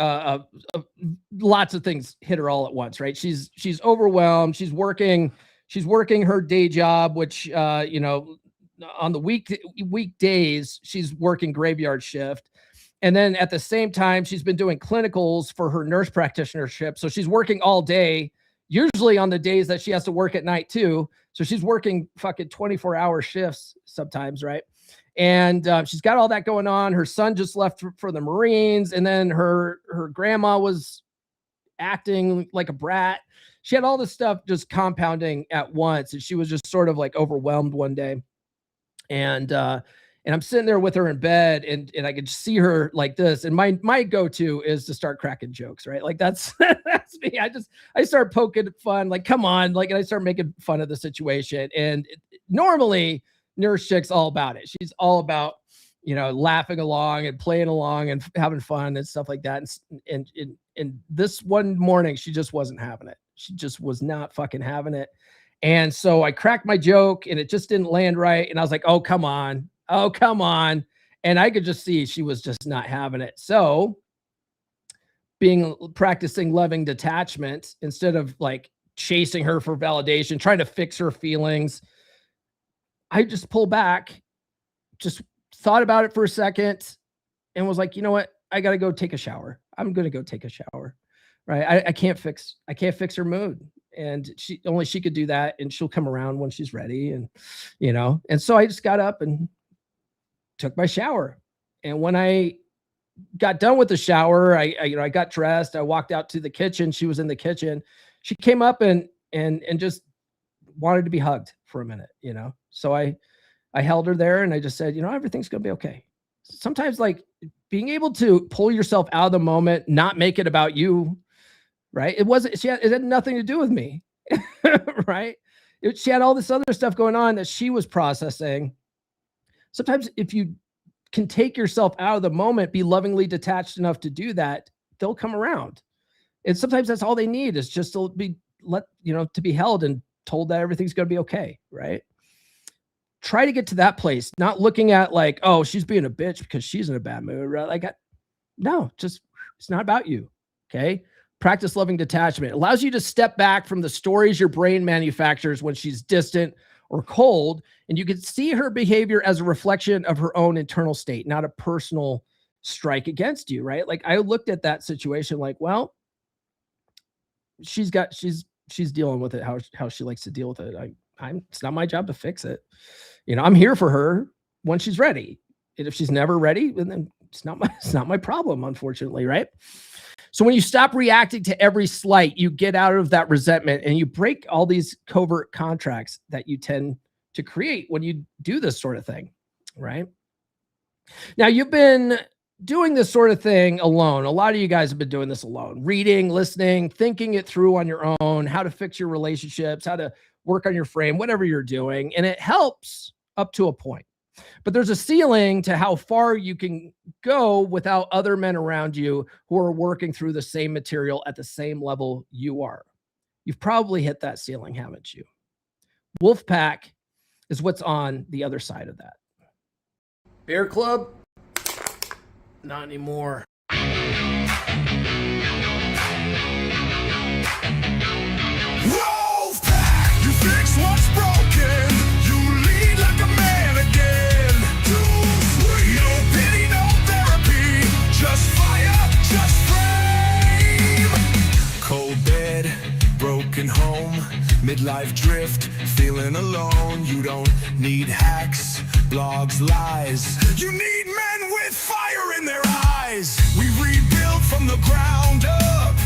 lots of things hit her all at once, right? She's overwhelmed. She's working her day job, which on the weekdays she's working graveyard shift. And then at the same time, she's been doing clinicals for her nurse practitionership. So she's working all day, usually on the days that she has to work at night too. So she's working fucking 24-hour shifts sometimes, right? And she's got all that going on. Her son just left for the Marines, and then her grandma was acting like a brat. She had all this stuff just compounding at once, and she was just sort of like overwhelmed one day. And I'm sitting there with her in bed, and I could see her like this. And my go-to is to start cracking jokes, right? Like that's me. I start poking fun, like, come on, like, and I start making fun of the situation. And normally Nurse Chick's all about it. She's all about, laughing along and playing along and having fun and stuff like that. And this one morning, she just wasn't having it. She just was not fucking having it. And so I cracked my joke, and it just didn't land right. And I was like, oh, come on. Oh, come on. And I could just see she was just not having it. So practicing loving detachment, instead of like chasing her for validation, trying to fix her feelings, I just pulled back, just thought about it for a second, and was like, you know what? I got to go take a shower. I'm going to go take a shower. Right. I can't fix her mood. And she could do that, and she'll come around when she's ready. And, and so I just got up and took my shower. And when I got done with the shower, I got dressed. I walked out to the kitchen. She was in the kitchen. She came up and just wanted to be hugged for a minute, So I held her there, and I just said, everything's going to be okay. Sometimes, like, being able to pull yourself out of the moment, not make it about you, right? It had nothing to do with me, right? She had all this other stuff going on that she was processing. Sometimes if you can take yourself out of the moment, be lovingly detached enough to do that, they'll come around. And sometimes that's all they need, is just to be to be held and told that everything's going to be okay, right? Try to get to that place, not looking at like, oh, she's being a bitch because she's in a bad mood, right? Like, no, just, it's not about you, okay? Practice loving detachment. It allows you to step back from the stories your brain manufactures when she's distant or cold, and you can see her behavior as a reflection of her own internal state, not a personal strike against you, right? Like, I looked at that situation like, well, she's dealing with it how she likes to deal with it. It's not my job to fix it. I'm here for her when she's ready. And if she's never ready, then it's not my problem, unfortunately, right? So when you stop reacting to every slight, you get out of that resentment, and you break all these covert contracts that you tend to create when you do this sort of thing, right? Now, you've been doing this sort of thing alone. A lot of you guys have been doing this alone, reading, listening, thinking it through on your own, how to fix your relationships, how to work on your frame, whatever you're doing. And it helps up to a point. But there's a ceiling to how far you can go without other men around you who are working through the same material at the same level you are. You've probably hit that ceiling, haven't you? Wolfpack is what's on the other side of that. Bear Club? Not anymore. Wolfpack, you fix what's broken. You lead like a man again. No pity, no therapy. Just fire, just frame. Cold bed, broken home, midlife drift, feeling alone. You don't need hacks, blogs, lies. You need men with fire in their eyes. We rebuild from the ground up.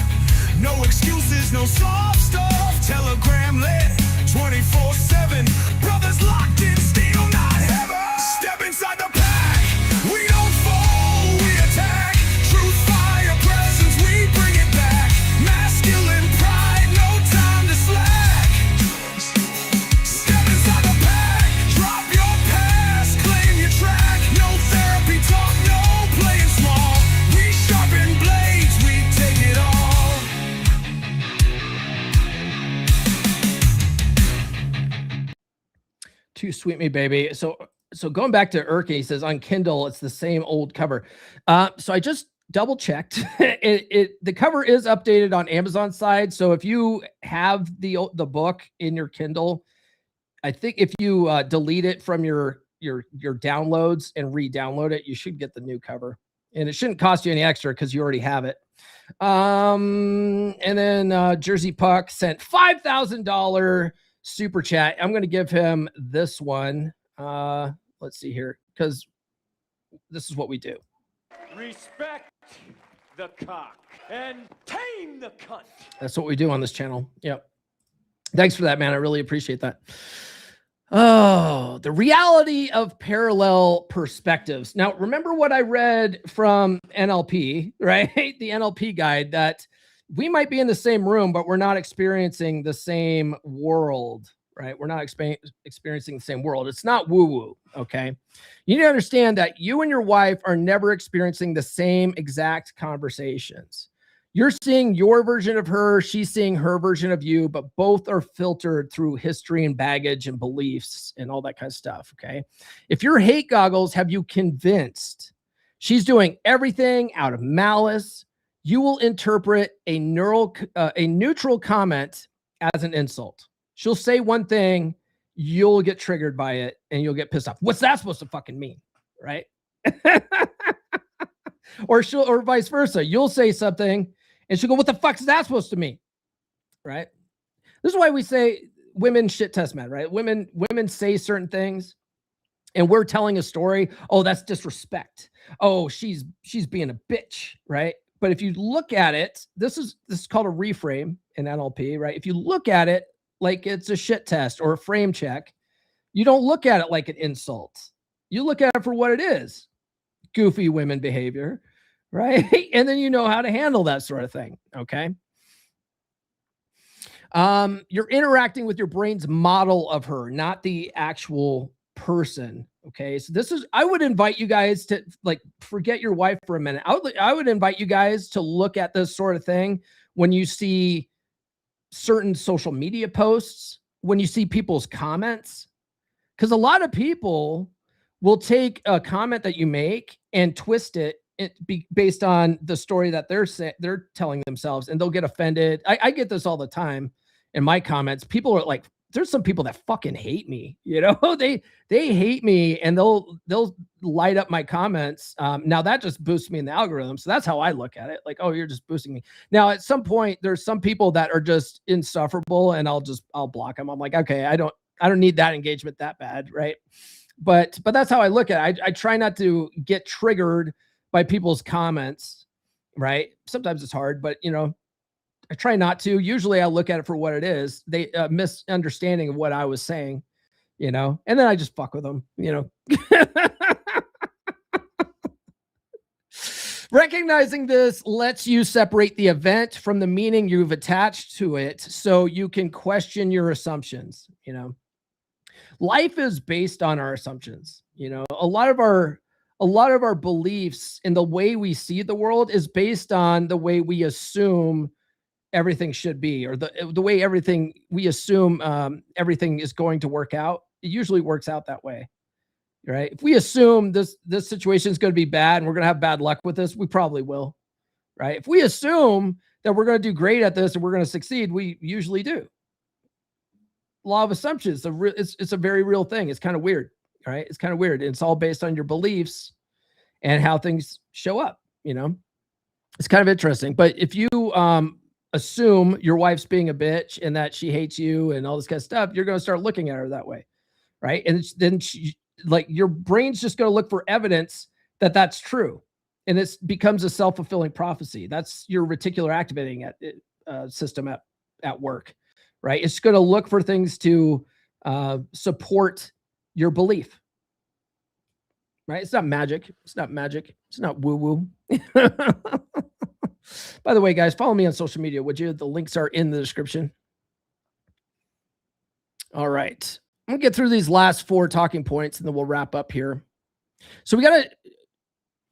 No excuses, no soft stuff. Telegram lit 24/7. Brothers locked in steel, not heaven. Step inside the pack. We don't fall, we attack. Truth, fire, presence, we bring it back. Masculine pride, no time to slack. Step inside the pack. Drop your past, claim your track. No therapy talk, no playing small. We sharpen blades, we take it all. Too sweet me, baby. So going back to Erkin, he says on Kindle, it's the same old cover. So I just double checked. The cover is updated on Amazon side. So if you have the book in your Kindle, I think if you delete it from your downloads and re-download it, you should get the new cover. And it shouldn't cost you any extra because you already have it. And then Jersey Puck sent $5,000 super chat. I'm going to give him this one. Let's see here, because this is what we do. Respect the cock and tame the cunt. That's what we do on this channel. Yep. Thanks for that, man. I really appreciate that. Oh, the reality of parallel perspectives. Now, remember what I read from NLP, right? The NLP guide, that we might be in the same room, but we're not experiencing the same world, right? We're not experiencing the same world. It's not woo-woo, okay? You need to understand that you and your wife are never experiencing the same exact conversations. You're seeing your version of her, she's seeing her version of you, but both are filtered through history and baggage and beliefs and all that kind of stuff, okay? If your hate goggles have you convinced she's doing everything out of malice, you will interpret a neutral comment as an insult. She'll say one thing, you'll get triggered by it, and you'll get pissed off. What's that supposed to fucking mean, right? Or vice versa. You'll say something, and she'll go, what the fuck is that supposed to mean? Right? This is why we say women shit test men, right? Women say certain things, and we're telling a story. Oh, that's disrespect. Oh, she's being a bitch, right? But if you look at it, this is called a reframe in NLP, right? If you look at it like it's a shit test or a frame check, you don't look at it like an insult. You look at it for what it is. Goofy women behavior, right? And then you know how to handle that sort of thing, okay? You're interacting with your brain's model of her, not the actual person, okay? So I would invite you guys to, like, forget your wife for a minute. I would invite you guys to look at this sort of thing when you see certain social media posts, when you see people's comments, because a lot of people will take a comment that you make and twist it based on the story that they're telling themselves, and they'll get offended. I get this all the time in my comments. People are like, there's some people that fucking hate me, you know, they hate me, and they'll light up my comments. Now that just boosts me in the algorithm. So that's how I look at it. Like, oh, you're just boosting me. Now, at some point, there's some people that are just insufferable, and I'll block them. I'm like, okay, I don't need that engagement that bad. Right. But that's how I look at it. I try not to get triggered by people's comments. Right. Sometimes it's hard, but I try not to. Usually I look at it for what it is. They misunderstanding of what I was saying, and then I just fuck with them, Recognizing this lets you separate the event from the meaning you've attached to it, so you can question your assumptions. Life is based on our assumptions. A lot of our beliefs in the way we see the world is based on the way we assume everything should be, or the way we assume everything is going to work out. It usually works out that way, right? If we assume this situation is going to be bad and we're going to have bad luck with this, we probably will, right? If we assume that we're going to do great at this and we're going to succeed, we usually do. Law of assumptions, it's a very real thing. It's kind of weird, right? It's kind of weird. It's all based on your beliefs and how things show up, It's kind of interesting. But if you assume your wife's being a bitch and that she hates you and all this kind of stuff, you're going to start looking at her that way, right? And then your brain's just going to look for evidence that that's true, and it becomes a self-fulfilling prophecy. That's your reticular activating system at work, right? It's going to look for things to support your belief, right? It's not magic. It's not woo-woo. By the way, guys, follow me on social media, would you? The links are in the description. All right. I'm going to get through these last 4 talking points, and then we'll wrap up here. So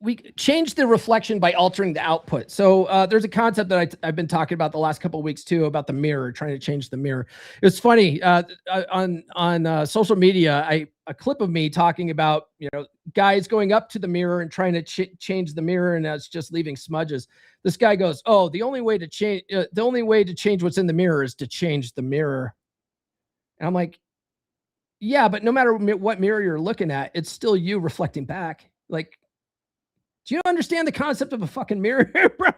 we change the reflection by altering the output. So there's a concept that I've been talking about the last couple of weeks too, about the mirror, trying to change the mirror. It's funny, on social media, a clip of me talking about, guys going up to the mirror and trying to change the mirror, and it's just leaving smudges. This guy goes, "Oh, the only way to change what's in the mirror is to change the mirror." And I'm like, yeah, but no matter what mirror you're looking at, it's still you reflecting back. Like, do you understand the concept of a fucking mirror, bro?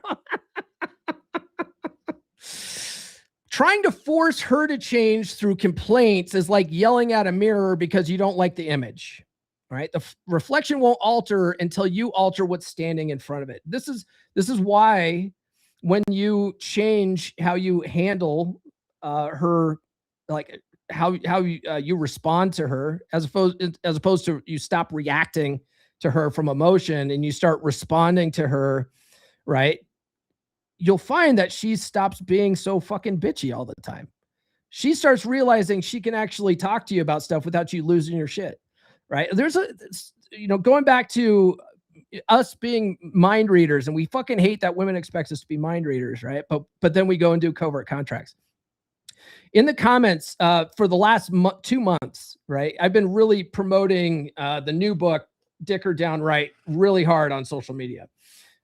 Trying to force her to change through complaints is like yelling at a mirror because you don't like the image, right? The reflection won't alter until you alter what's standing in front of it. This is why when you change how you handle her, like how you respond to her, as opposed to you stop reacting to her from emotion and you start responding to her, right? You'll find that she stops being so fucking bitchy all the time. She starts realizing she can actually talk to you about stuff without you losing your shit, right? There's going back to us being mind readers, and we fucking hate that women expect us to be mind readers, right? But then we go and do covert contracts. In the comments for the last 2 months, right? I've been really promoting the new book, Dicker Downright, really hard on social media.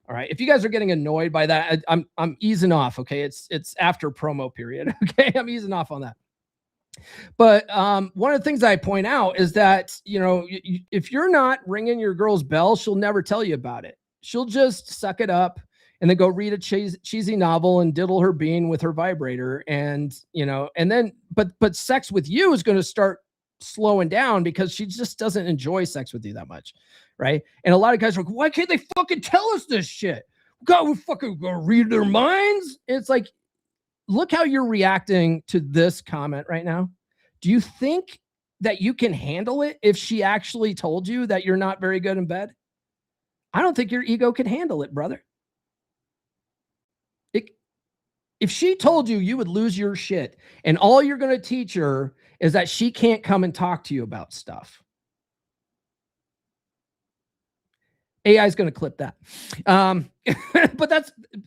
All right. If you guys are getting annoyed by that, I'm easing off. Okay. It's after promo period. Okay. I'm easing off on that. But one of the things I point out is that, if you're not ringing your girl's bell, she'll never tell you about it. She'll just suck it up and then go read a cheesy novel and diddle her bean with her vibrator. And then, but sex with you is going to start slowing down because she just doesn't enjoy sex with you that much. Right. And a lot of guys are like, why can't they fucking tell us this shit? God, we fucking gonna read their minds. And it's like, look how you're reacting to this comment right now. Do you think that you can handle it if she actually told you that you're not very good in bed? I don't think your ego can handle it, brother. If she told you, you would lose your shit. And all you're going to teach her is that she can't come and talk to you about stuff. AI is going to clip that. But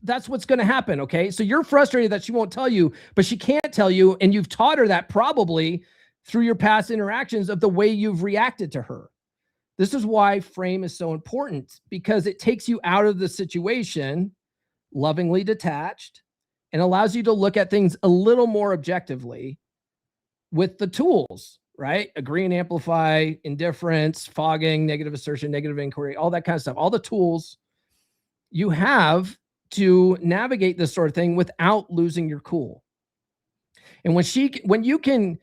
that's what's going to happen. Okay. So you're frustrated that she won't tell you, but she can't tell you. And you've taught her that probably through your past interactions of the way you've reacted to her. This is why frame is so important, because it takes you out of the situation, lovingly detached, and allows you to look at things a little more objectively with the tools. Right? Agree and amplify, indifference, fogging, negative assertion, negative inquiry, all that kind of stuff. All the tools you have to navigate this sort of thing without losing your cool. And when you can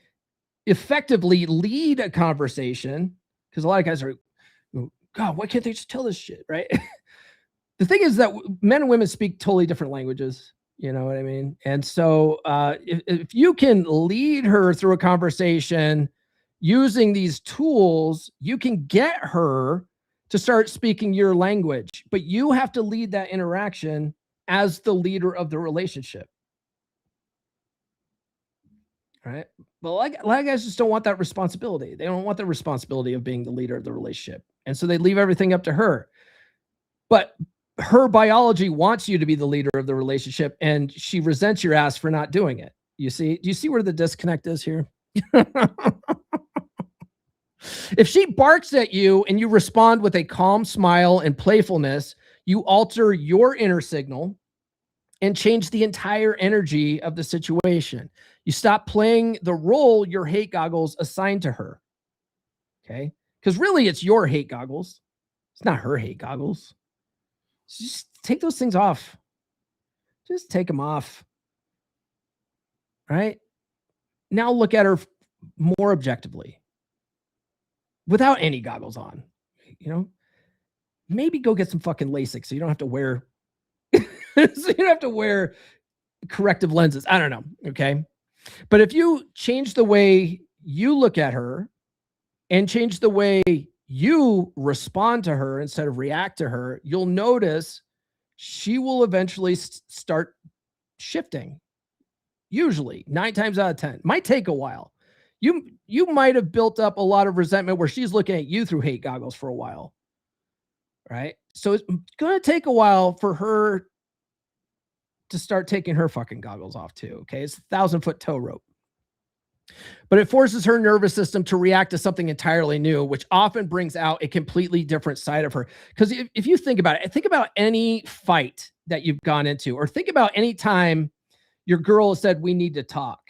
effectively lead a conversation, because a lot of guys are, God, why can't they just tell this shit? Right? The thing is that men and women speak totally different languages. You know what I mean? And so if you can lead her through a conversation using these tools, you can get her to start speaking your language, but you have to lead that interaction as the leader of the relationship. Right? But a lot of guys just don't want that responsibility. They don't want the responsibility of being the leader of the relationship. And so they leave everything up to her. But her biology wants you to be the leader of the relationship, and she resents your ass for not doing it. You see? Do you see where the disconnect is here? If she barks at you and you respond with a calm smile and playfulness, you alter your inner signal and change the entire energy of the situation. You stop playing the role your hate goggles assigned to her. Okay? Because really it's your hate goggles. It's not her hate goggles. So just take those things off. Just take them off. Right? Now look at her more objectively, without any goggles on. Maybe go get some fucking LASIK so you don't have to wear corrective lenses. I don't know. Okay. But if you change the way you look at her and change the way you respond to her instead of react to her, you'll notice she will eventually start shifting. Usually 9 times out of 10. Might take a while. You might have built up a lot of resentment where she's looking at you through hate goggles for a while. Right? So it's going to take a while for her to start taking her fucking goggles off too. Okay. It's 1,000-foot tow rope. But it forces her nervous system to react to something entirely new, which often brings out a completely different side of her. Because if you think about it, think about any fight that you've gone into, or think about any time your girl said, we need to talk,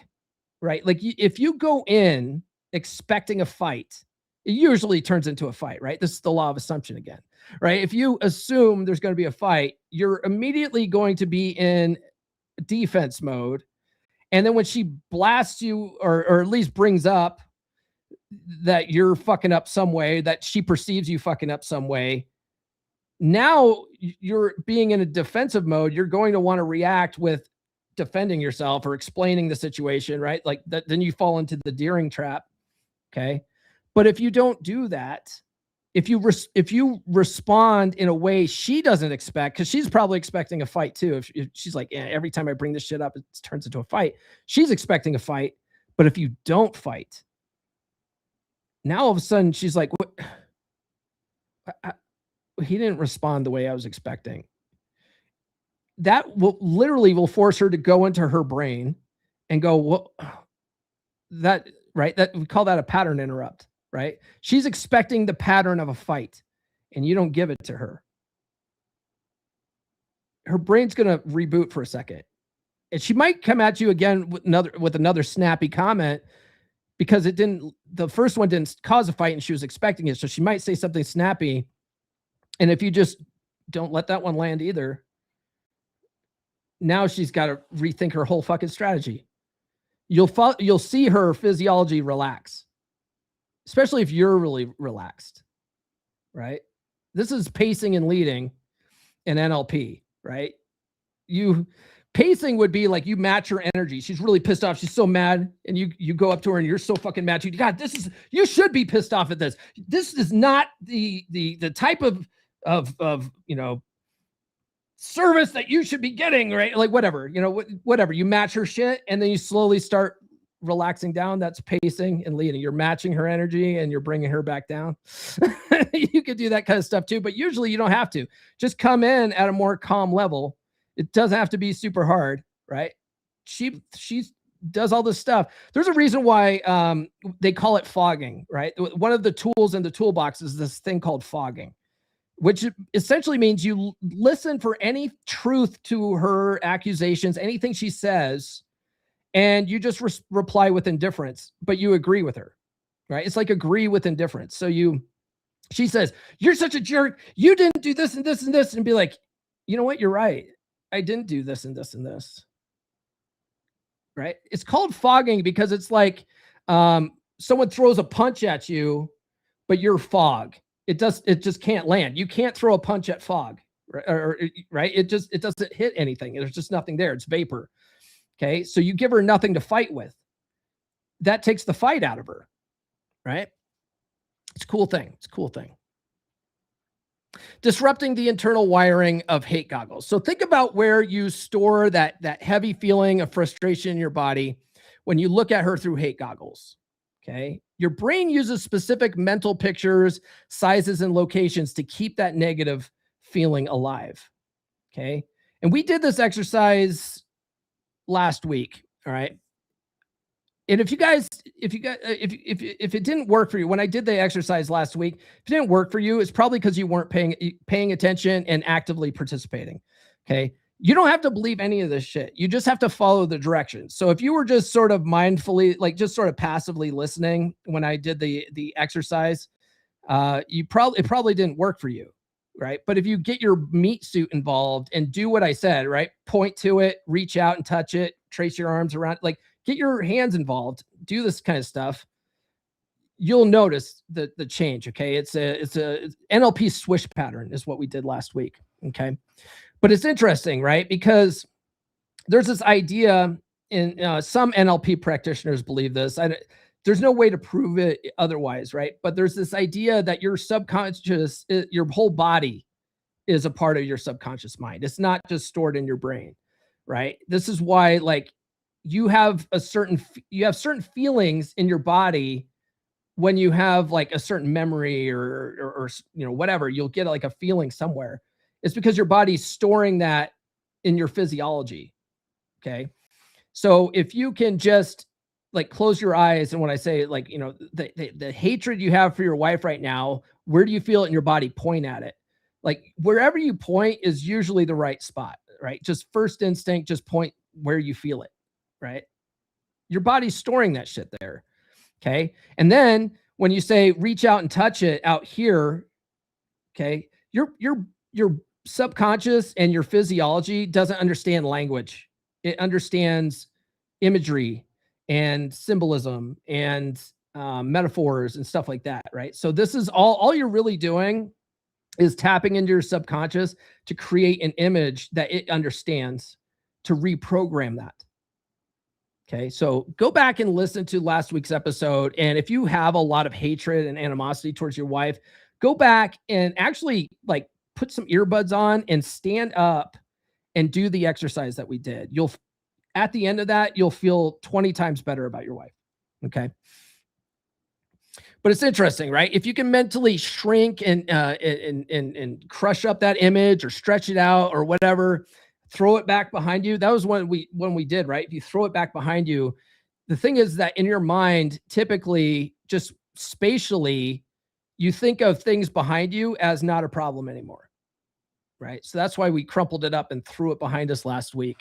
right? Like if you go in expecting a fight, it usually turns into a fight, right? This is the law of assumption again, right? If you assume there's going to be a fight, you're immediately going to be in defense mode. And then when she blasts you, or at least brings up that you're fucking up some way, that she perceives you fucking up some way, now you're being in a defensive mode. You're going to want to react with defending yourself or explaining the situation, right? Like that, then you fall into the deering trap. Okay. But if you don't do that, if you respond in a way she doesn't expect, because she's probably expecting a fight too. If she's like, yeah, every time I bring this shit up, it turns into a fight. She's expecting a fight. But if you don't fight, now all of a sudden she's like, what? He didn't respond the way I was expecting. That will literally force her to go into her brain and go, well, that, right? That we call that a pattern interrupt, right? She's expecting the pattern of a fight and you don't give it to her. Her brain's going to reboot for a second. And she might come at you again with another snappy comment, because the first one didn't cause a fight and she was expecting it. So she might say something snappy. And if you just don't let that one land either, now she's got to rethink her whole fucking strategy. You'll see her physiology relax, especially if you're really relaxed, right? This is pacing and leading in NLP, right? Pacing would be like you match her energy. She's really pissed off. She's so mad. And you go up to her and you're so fucking mad. God, you should be pissed off at this. This is not the type of service that you should be getting, right? Like whatever, whatever. You match her shit and then you slowly start relaxing down. That's pacing and leading. You're matching her energy and you're bringing her back down. You could do that kind of stuff too, but usually you don't have to. Just come in at a more calm level. It doesn't have to be super hard, right? She does all this stuff. There's a reason why they call it fogging, right? One of the tools in the toolbox is this thing called fogging, which essentially means you listen for any truth to her accusations, anything she says, and you just reply with indifference, but you agree with her, right? It's like agree with indifference. So she says, you're such a jerk. You didn't do this and this and this, and be like, you know what? You're right. I didn't do this and this and this, right? It's called fogging because it's like someone throws a punch at you, but you're fog. It just can't land. You can't throw a punch at fog, right? It doesn't hit anything. There's just nothing there. It's vapor. Okay. So you give her nothing to fight with. That takes the fight out of her, right? It's a cool thing. It's a cool thing. Disrupting the internal wiring of hate goggles. So think about where you store that heavy feeling of frustration in your body when you look at her through hate goggles. Okay. Your brain uses specific mental pictures, sizes, and locations to keep that negative feeling alive. Okay. And we did this exercise last week. All right. And if it didn't work for you, when I did the exercise last week, if it didn't work for you, it's probably because you weren't paying attention and actively participating. Okay. You don't have to believe any of this shit. You just have to follow the directions. So if you were just sort of mindfully, like just sort of passively listening when I did the exercise, it probably didn't work for you. Right. But if you get your meat suit involved and do what I said, right? Point to it, reach out and touch it, trace your arms around, like get your hands involved, do this kind of stuff. You'll notice the change. Okay. It's a NLP swish pattern is what we did last week. Okay. But it's interesting, right? Because there's this idea in some NLP practitioners believe this. There's no way to prove it otherwise, right? But there's this idea that your subconscious, your whole body is a part of your subconscious mind. It's not just stored in your brain, right? This is why, like, you have certain feelings in your body when you have like a certain memory or whatever. You'll get like a feeling somewhere. It's because your body's storing that in your physiology. Okay. So if you can just like close your eyes, and when I say like, the hatred you have for your wife right now, where do you feel it in your body? Point at it. Like wherever you point is usually the right spot, right? Just first instinct, just point where you feel it, right? Your body's storing that shit there. Okay. And then when you say reach out and touch it out here, okay, your subconscious and your physiology doesn't understand language. It understands imagery and symbolism and metaphors and stuff like that, right? So this is all you're really doing is tapping into your subconscious to create an image that it understands, to reprogram that. Okay, so go back and listen to last week's episode. And if you have a lot of hatred and animosity towards your wife, go back and actually like put some earbuds on and stand up and do the exercise that we did. At the end of that, you'll feel 20 times better about your wife. Okay. But it's interesting, right? If you can mentally shrink and crush up that image or stretch it out or whatever, throw it back behind you. That was when we did, right? If you throw it back behind you, the thing is that in your mind, typically just spatially, you think of things behind you as not a problem anymore, right? So that's why we crumpled it up and threw it behind us last week.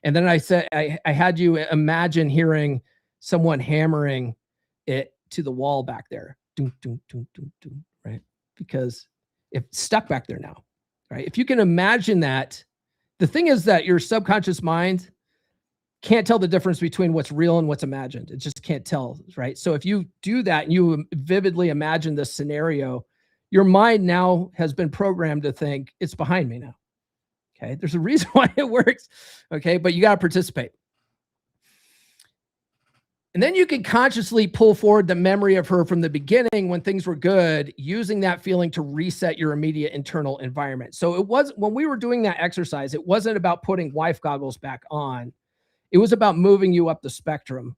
And then I said, I had you imagine hearing someone hammering it to the wall back there, doom, doom, doom, doom, doom, right? Because it's stuck back there now, right? If you can imagine that, the thing is that your subconscious mind can't tell the difference between what's real and what's imagined. It just can't tell, right? So if you do that and you vividly imagine this scenario, your mind now has been programmed to think it's behind me now. Okay. There's a reason why it works. Okay. But you got to participate. And then you can consciously pull forward the memory of her from the beginning when things were good, using that feeling to reset your immediate internal environment. So it was, when we were doing that exercise, it wasn't about putting wife goggles back on. It was about moving you up the spectrum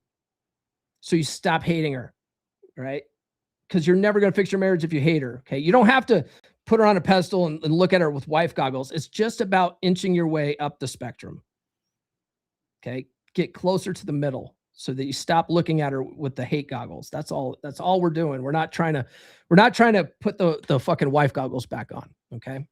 so you stop hating her, right? Because you're never going to fix your marriage if you hate her, okay? You don't have to put her on a pedestal and look at her with wife goggles. It's just about inching your way up the spectrum, okay? Get closer to the middle so that you stop looking at her with the hate goggles. That's all we're doing. We're not trying to put the fucking wife goggles back on, okay?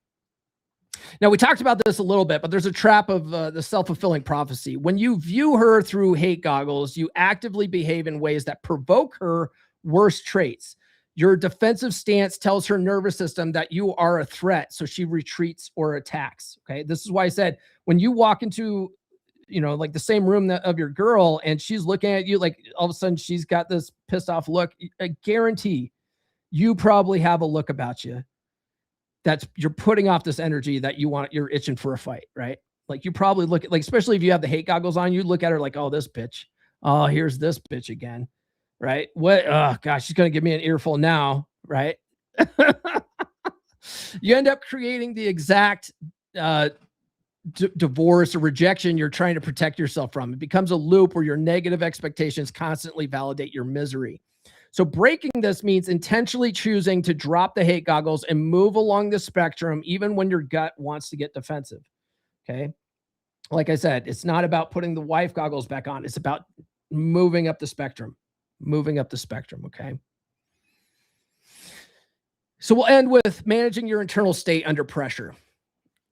Now, we talked about this a little bit, but there's a trap of the self-fulfilling prophecy. When you view her through hate goggles, you actively behave in ways that provoke her worst traits. Your defensive stance tells her nervous system that you are a threat, so she retreats or attacks, okay? This is why I said, when you walk into, like the same room of your girl and she's looking at you, like all of a sudden she's got this pissed off look, I guarantee you probably have a look about you that's, you're putting off this energy that you're itching for a fight, right? Like you probably look at, like, especially if you have the hate goggles on, you look at her like, oh, this bitch. Oh, here's this bitch again, right? What? Oh gosh, she's going to give me an earful now, right? You end up creating the exact divorce or rejection you're trying to protect yourself from. It becomes a loop where your negative expectations constantly validate your misery. So breaking this means intentionally choosing to drop the hate goggles and move along the spectrum, even when your gut wants to get defensive. Okay. Like I said, it's not about putting the wife goggles back on. It's about moving up the spectrum, Okay. So we'll end with managing your internal state under pressure.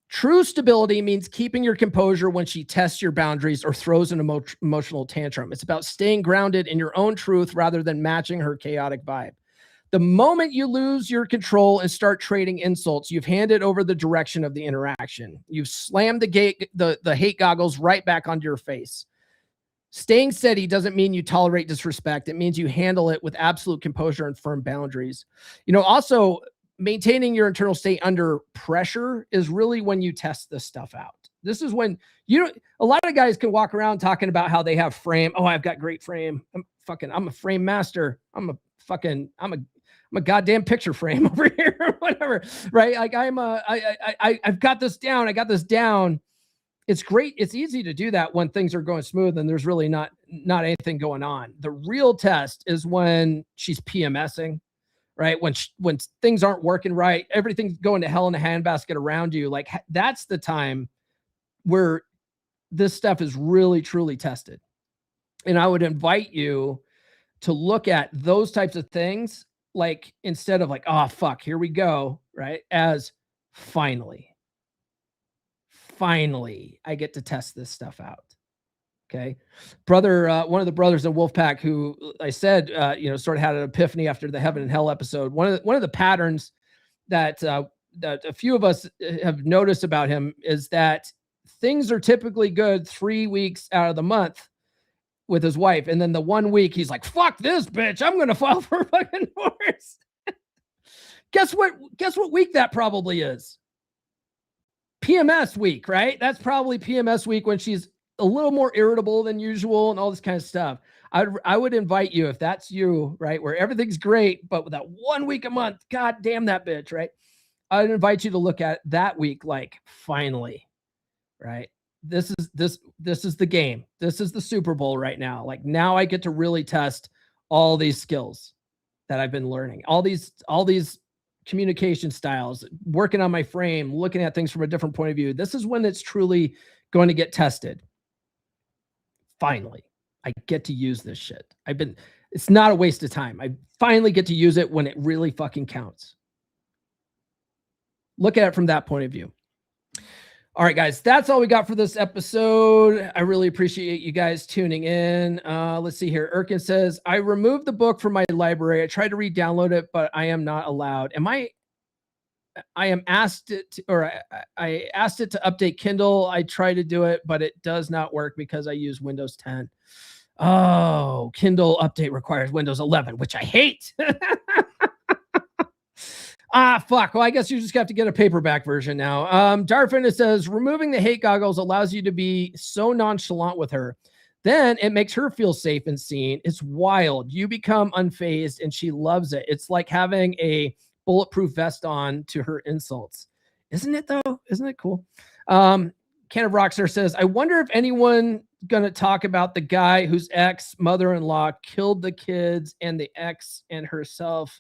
True stability means keeping your composure when she tests your boundaries or throws an emotional tantrum. It's about staying grounded in your own truth rather than matching her chaotic vibe. The moment you lose your control and start trading insults, you've handed over the direction of the interaction. You've slammed the hate goggles right back onto your face. Staying steady doesn't mean you tolerate disrespect. It means you handle it with absolute composure and firm boundaries. Also, maintaining your internal state under pressure is really when you test this stuff out. This is when a lot of guys can walk around talking about how they have frame. Oh, I've got great frame. I'm a frame master. I'm a goddamn picture frame over here or whatever. Right. Like I've got this down. I got this down. It's great. It's easy to do that when things are going smooth and there's really not anything going on. The real test is when she's PMSing. Right. When things aren't working right, everything's going to hell in a handbasket around you. Like that's the time where this stuff is really, truly tested. And I would invite you to look at those types of things, like instead of like, oh, fuck, here we go. Right. As finally, I get to test this stuff out. Okay. One of the brothers in Wolfpack who I said, sort of had an epiphany after the Heaven and Hell episode. One of the patterns that a few of us have noticed about him is that things are typically good 3 weeks out of the month with his wife. And then the 1 week he's like, fuck this bitch, I'm going to file for fucking divorce. Guess what week that probably is? PMS week, right? That's probably PMS week when she's a little more irritable than usual and all this kind of stuff. I would invite you, if that's you, right, where everything's great, but with that 1 week a month, god damn that bitch, right? I'd invite you to look at that week like, finally, right? This is the game. This is the Super Bowl right now. Like, now I get to really test all these skills that I've been learning, all these communication styles, working on my frame, looking at things from a different point of view. This is when it's truly going to get tested. Finally, I get to use this shit. It's not a waste of time. I finally get to use it when it really fucking counts. Look at it from that point of view. All right, guys, that's all we got for this episode. I really appreciate you guys tuning in. Let's see here. Erkin says, I removed the book from my library. I tried to re-download it, but I am not allowed. I asked it to update Kindle. I tried to do it, but it does not work because I use Windows 10. Oh, Kindle update requires Windows 11, which I hate. Fuck. Well, I guess you just have to get a paperback version now. Darfin says, removing the hate goggles allows you to be so nonchalant with her. Then it makes her feel safe and seen. It's wild. You become unfazed and she loves it. It's like having a bulletproof vest on to her insults. Isn't it though? Isn't it cool? Can of Rockstar says, I wonder if anyone going to talk about the guy whose ex-mother-in-law killed the kids and the ex and herself.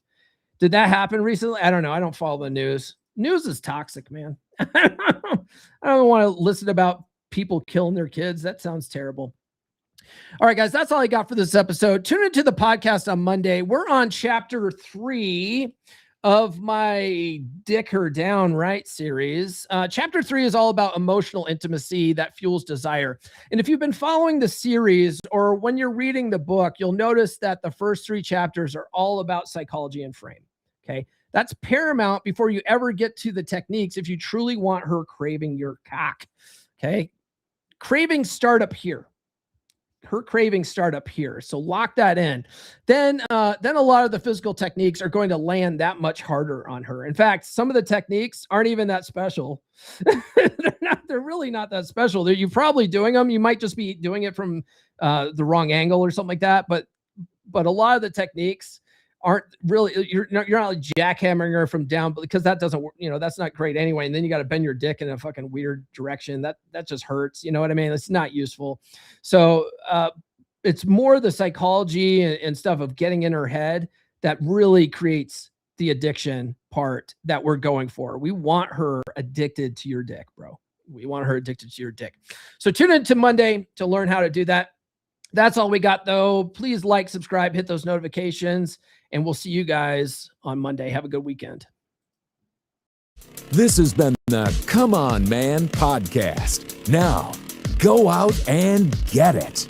Did that happen recently? I don't know. I don't follow the news. News is toxic, man. I don't want to listen about people killing their kids. That sounds terrible. All right, guys, that's all I got for this episode. Tune into the podcast on Monday. We're on chapter 3 of my Dick Her Down Right series. Chapter 3 is all about emotional intimacy that fuels desire. And if you've been following the series or when you're reading the book, you'll notice that the first 3 chapters are all about psychology and frame. Okay. That's paramount before you ever get to the techniques if you truly want her craving your cock. Okay. Cravings start up here. Her cravings start up here. So lock that in. Then a lot of the physical techniques are going to land that much harder on her. In fact, some of the techniques aren't even that special. They're really not that special. You're probably doing them. You might just be doing it from the wrong angle or something like that. But a lot of the techniques aren't really, you're not like jackhammering her from down, because that doesn't work. That's not great anyway. And then you got to bend your dick in a fucking weird direction. That just hurts. You know what I mean? It's not useful. So it's more the psychology and stuff of getting in her head that really creates the addiction part that we're going for. We want her addicted to your dick, bro. We want her addicted to your dick. So tune in to Monday to learn how to do that. That's all we got, though. Please like, subscribe, hit those notifications, and we'll see you guys on Monday. Have a good weekend. This has been the Come On Man podcast. Now, go out and get it.